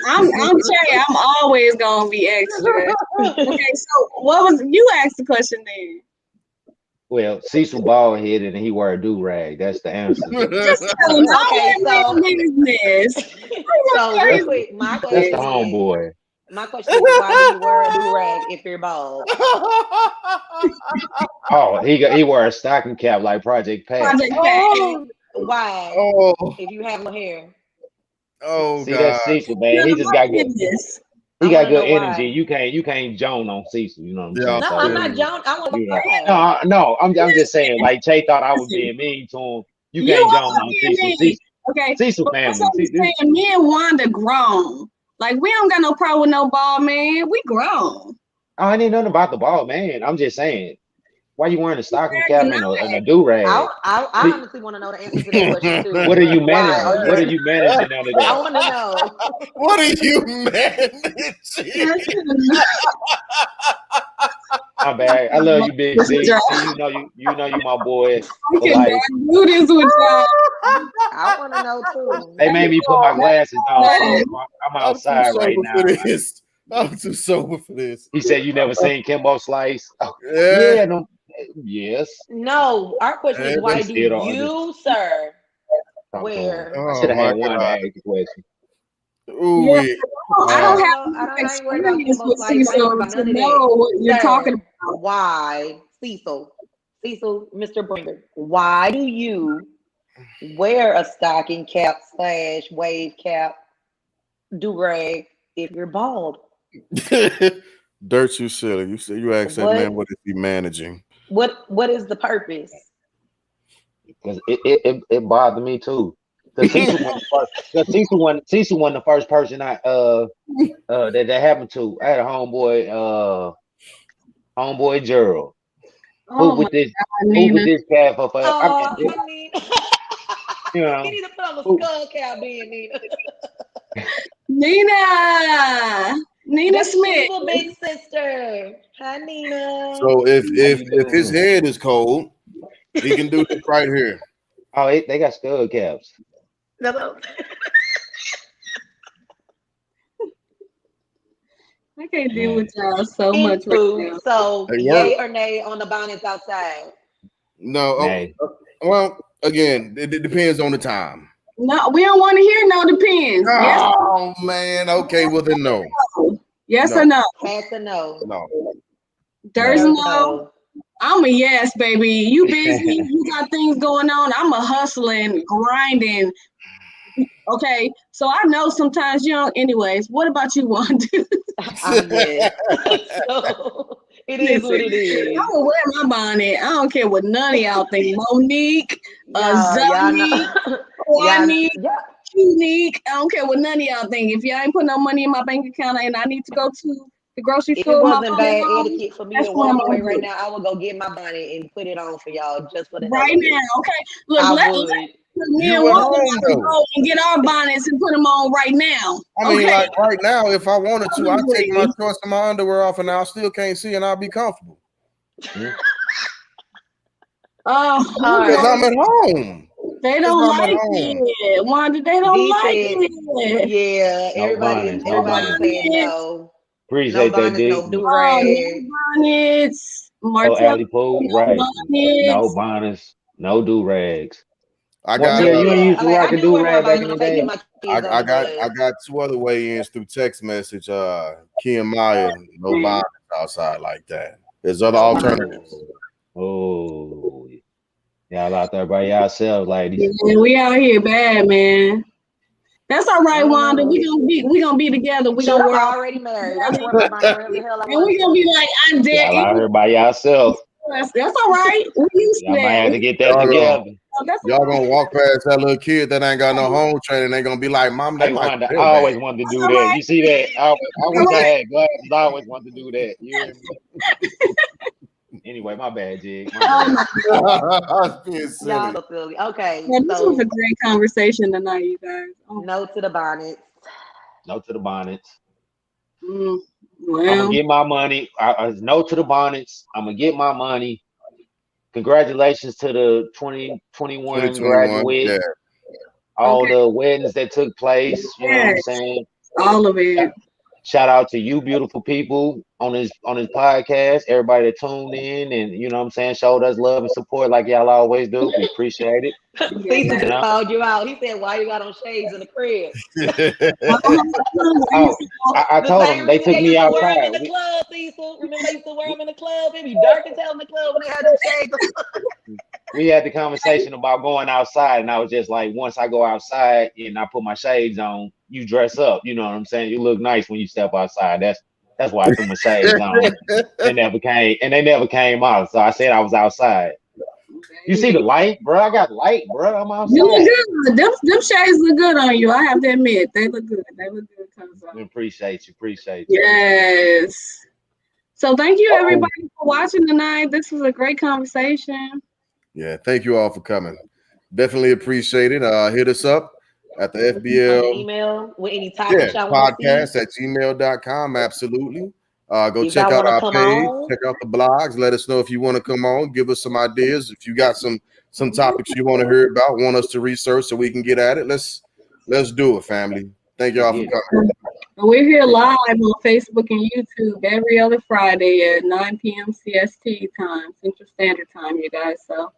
I'm Jay. I'm always gonna be extra. Okay, so what was you asked the question then? well, Cecil bald headed and he wear a do rag. That's the answer. Just tell him I Okay, want business. so real That's quick, my that's the question is, homeboy. why do you wear a do rag if you're bald? Oh, he wear a stocking cap like Project Pat. Project Pat. oh, Why? oh, If you have no hair, oh, See, that's God. Cecil, man. None He of just my got good. business. He I got want to good know energy. why. You can't Joan on Cecil. You know what I'm Yeah, saying? No, So I'm yeah, not Joan. I want you know. why. No. I'm just saying. Listen, Like Che thought I was listen. being mean to him. You You can't Joan are on being Cecil. mean. Okay, Cecil but let's family. understand me and Wanda grown. Like we don't got no problem with no ball man. We grown. I ain't nothing about the ball, man. I'm just saying. Why you wearing a stocking Or cap not. and a do rag? I honestly want to know the answer to that question too. What are you Why are managing? you What are wearing? you managing under I that? want to know. what are you managing? My bad. I love you, Big C. I You know you my boy for cannot life. do this with y'all. I want to know too. They made me put my glasses on, so I'm I'm too outside right sober for now. this. I'm too sober for this. He said you never seen Kimbo Slice. Oh, Yeah. yeah, no, yes. No, our question is Yeah. why She do still don't understand. you, sir, Talk to him. wear? I Oh should have my had one to God. ask the question. Ooh Yeah, wee. I I don't Uh, don't have know. I ain't worried about experience Kimbo with Slice. I ain't worried Cecil about to none of that. know what you're talking Sir, about. why, Cecil, Mr. Bringer, why do you wear a stocking cap slash wave cap do rag if you're bald? Dirt, you silly. You said you asked that man What what is he managing. what is the purpose? Because it bothered me too. Because Cecil wasn't the first. Because Cecil wasn't the first person that happened to. I had a homeboy Gerald. Oh Hoop my with this God, hoop with Nina. this cat for I mean, Oh, I need you he know need to put on a who skull cap then, Nina. Nina. Nina The Smith. evil big sister. Hi, Nina. So how you if his doing? head is cold, he can do this right here. Oh, they got skull caps. No, no. I can't deal Man. with y'all so much right Anywho, now. so They work. yay or nay on the bonnets outside? No. Nay. Well, again, it depends on the time. No, we don't want to hear no depends. Yes Oh man. Okay. Well then, no, or no. Yes or no, no. Pass or no? no, There's No. Dirt no. no. I'm a yes, baby. You busy, you got things going on. I'm a hustling, grinding. Okay. So I know sometimes you don't anyways. What about you, Wanda? I'm a yes. So it is Listen, what it is. I'm gonna wear my bonnet. I don't care what none of y'all think. Monique, Y'all know Zoe, y'all Kwani, yeah. Unique. I don't care what none of y'all think. If y'all ain't put no money in my bank account and I need to go to the grocery If it store with my wasn't bonnet bad on, etiquette for me that's to what I'm walk gonna away right do. now, I would go get my bonnet and put it on for y'all just for the hell Right of now, it. okay? Look, I let would. me and you at Wanda home about to though. go and get our bonnets and put them on right now. I mean, Okay? like right now, if I wanted to, I'd take my Please. shorts and my underwear off, and I still can't see, and I'll be comfortable Hmm? All because I'm right. at home. They Because don't I'm at like home. it. Wanda, they don't D like said, it. yeah, No bonnets. No No everybody bonnets. said bonnets. no. No Appreciate that, bonnets, Dick. no do No rag. bonnets. No Martell, alley pool. no Right. No bonnets. bonnets. No do rags. I got Martell, Hell you ain't yeah. used I to like rock I a do do wear my rag back bonnet in when the I'm taking day. my kids on the I bus. got 2 other weigh-ins through text message. Kim Maya, no Man. bond outside like that. There's other No alternatives. bond. Oh, y'all out there by yourselves, ladies. Yeah, we out here bad, man. That's all right, Wanda. Mm-hmm. We gonna be together. We Shoot, gonna I'm wear our already married. I swear by my wherever the hell I and want we to gonna be go. like, I dare Y'all out any here by yourself. That's all right. We used to Y'all might that. have to get that Y'all gonna, together. That's y'all all gonna walk past that little kid that ain't got no home training. They gonna be like, "Mom, they Hey, like Wanda, I real bad." always wanted to do that. right. You see that? I All wish I right. had glasses. I always wanted to do that. You hear me? Anyway, my bad, Jig. My Oh bad. my I'm being Y'all silly. so silly. Okay, God. This was a so great conversation tonight, you guys. Oh, no to the bonnets. No to the bonnets. mm, I'm gonna well, get my money. No to the bonnets. I'm gonna get my money. Congratulations to the 2021 2021. graduate. Yeah. All okay. the weddings that took place. You know what I'm Yes, saying? all of it. Shout out to you, beautiful people, on his podcast. Everybody that tuned in and you know what I'm saying, showed us love and support like y'all always do. We appreciate it. Cecil You Yes. just know. called you out. He said, "Why you got on shades in the crib?" Oh, I The told same them they reason took they me used to wear them in outside. the club, Cecil. Remember they used to wear them in the club? It'd be dark as hell in the club when they had them shades. We had the conversation about going outside, and I was just like, once I go outside and I put my shades on, you dress up. You know what I'm saying? You look nice when you step outside. That's why I threw my shades on. They never came out. So I said I was outside. You see the Baby. light, bro? I got light, bro. I'm You look outside. good. Them shades look good on you. I have to admit, they look good. They look good. Appreciate you. Appreciate you. Yes. So thank you Oh, everybody for watching tonight. This was a great conversation. Yeah. Thank you all for coming. Definitely appreciate it. Hit us up at the On the FBL. email with any Yeah, topics y'all want to see. podcast at gmail.com. Absolutely. Go If check y'all out want to our come page, on, check out the blogs. Let us know if you want to come on. Give us some ideas. If you got some topics you want to hear about, want us to research so we can get at it. Let's do it, family. Thank let's y'all for get it. coming. We're here live on Facebook and YouTube every other Friday at 9 p.m. CST time, Central Standard Time, you guys. So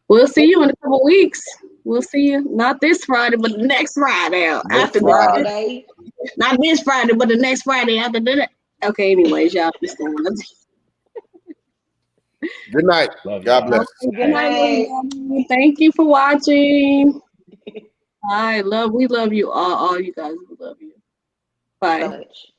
we'll see you in a couple weeks. We'll see you not this Friday, but the next Friday Next after Friday. that. Friday. Not this Friday, but the next Friday after that. Okay, anyways, y'all understand. Good night. Love God y'all. bless. Good Good Hey. night, night. everybody. Thank you for watching. We love you all you guys. We love you. So Bye. much.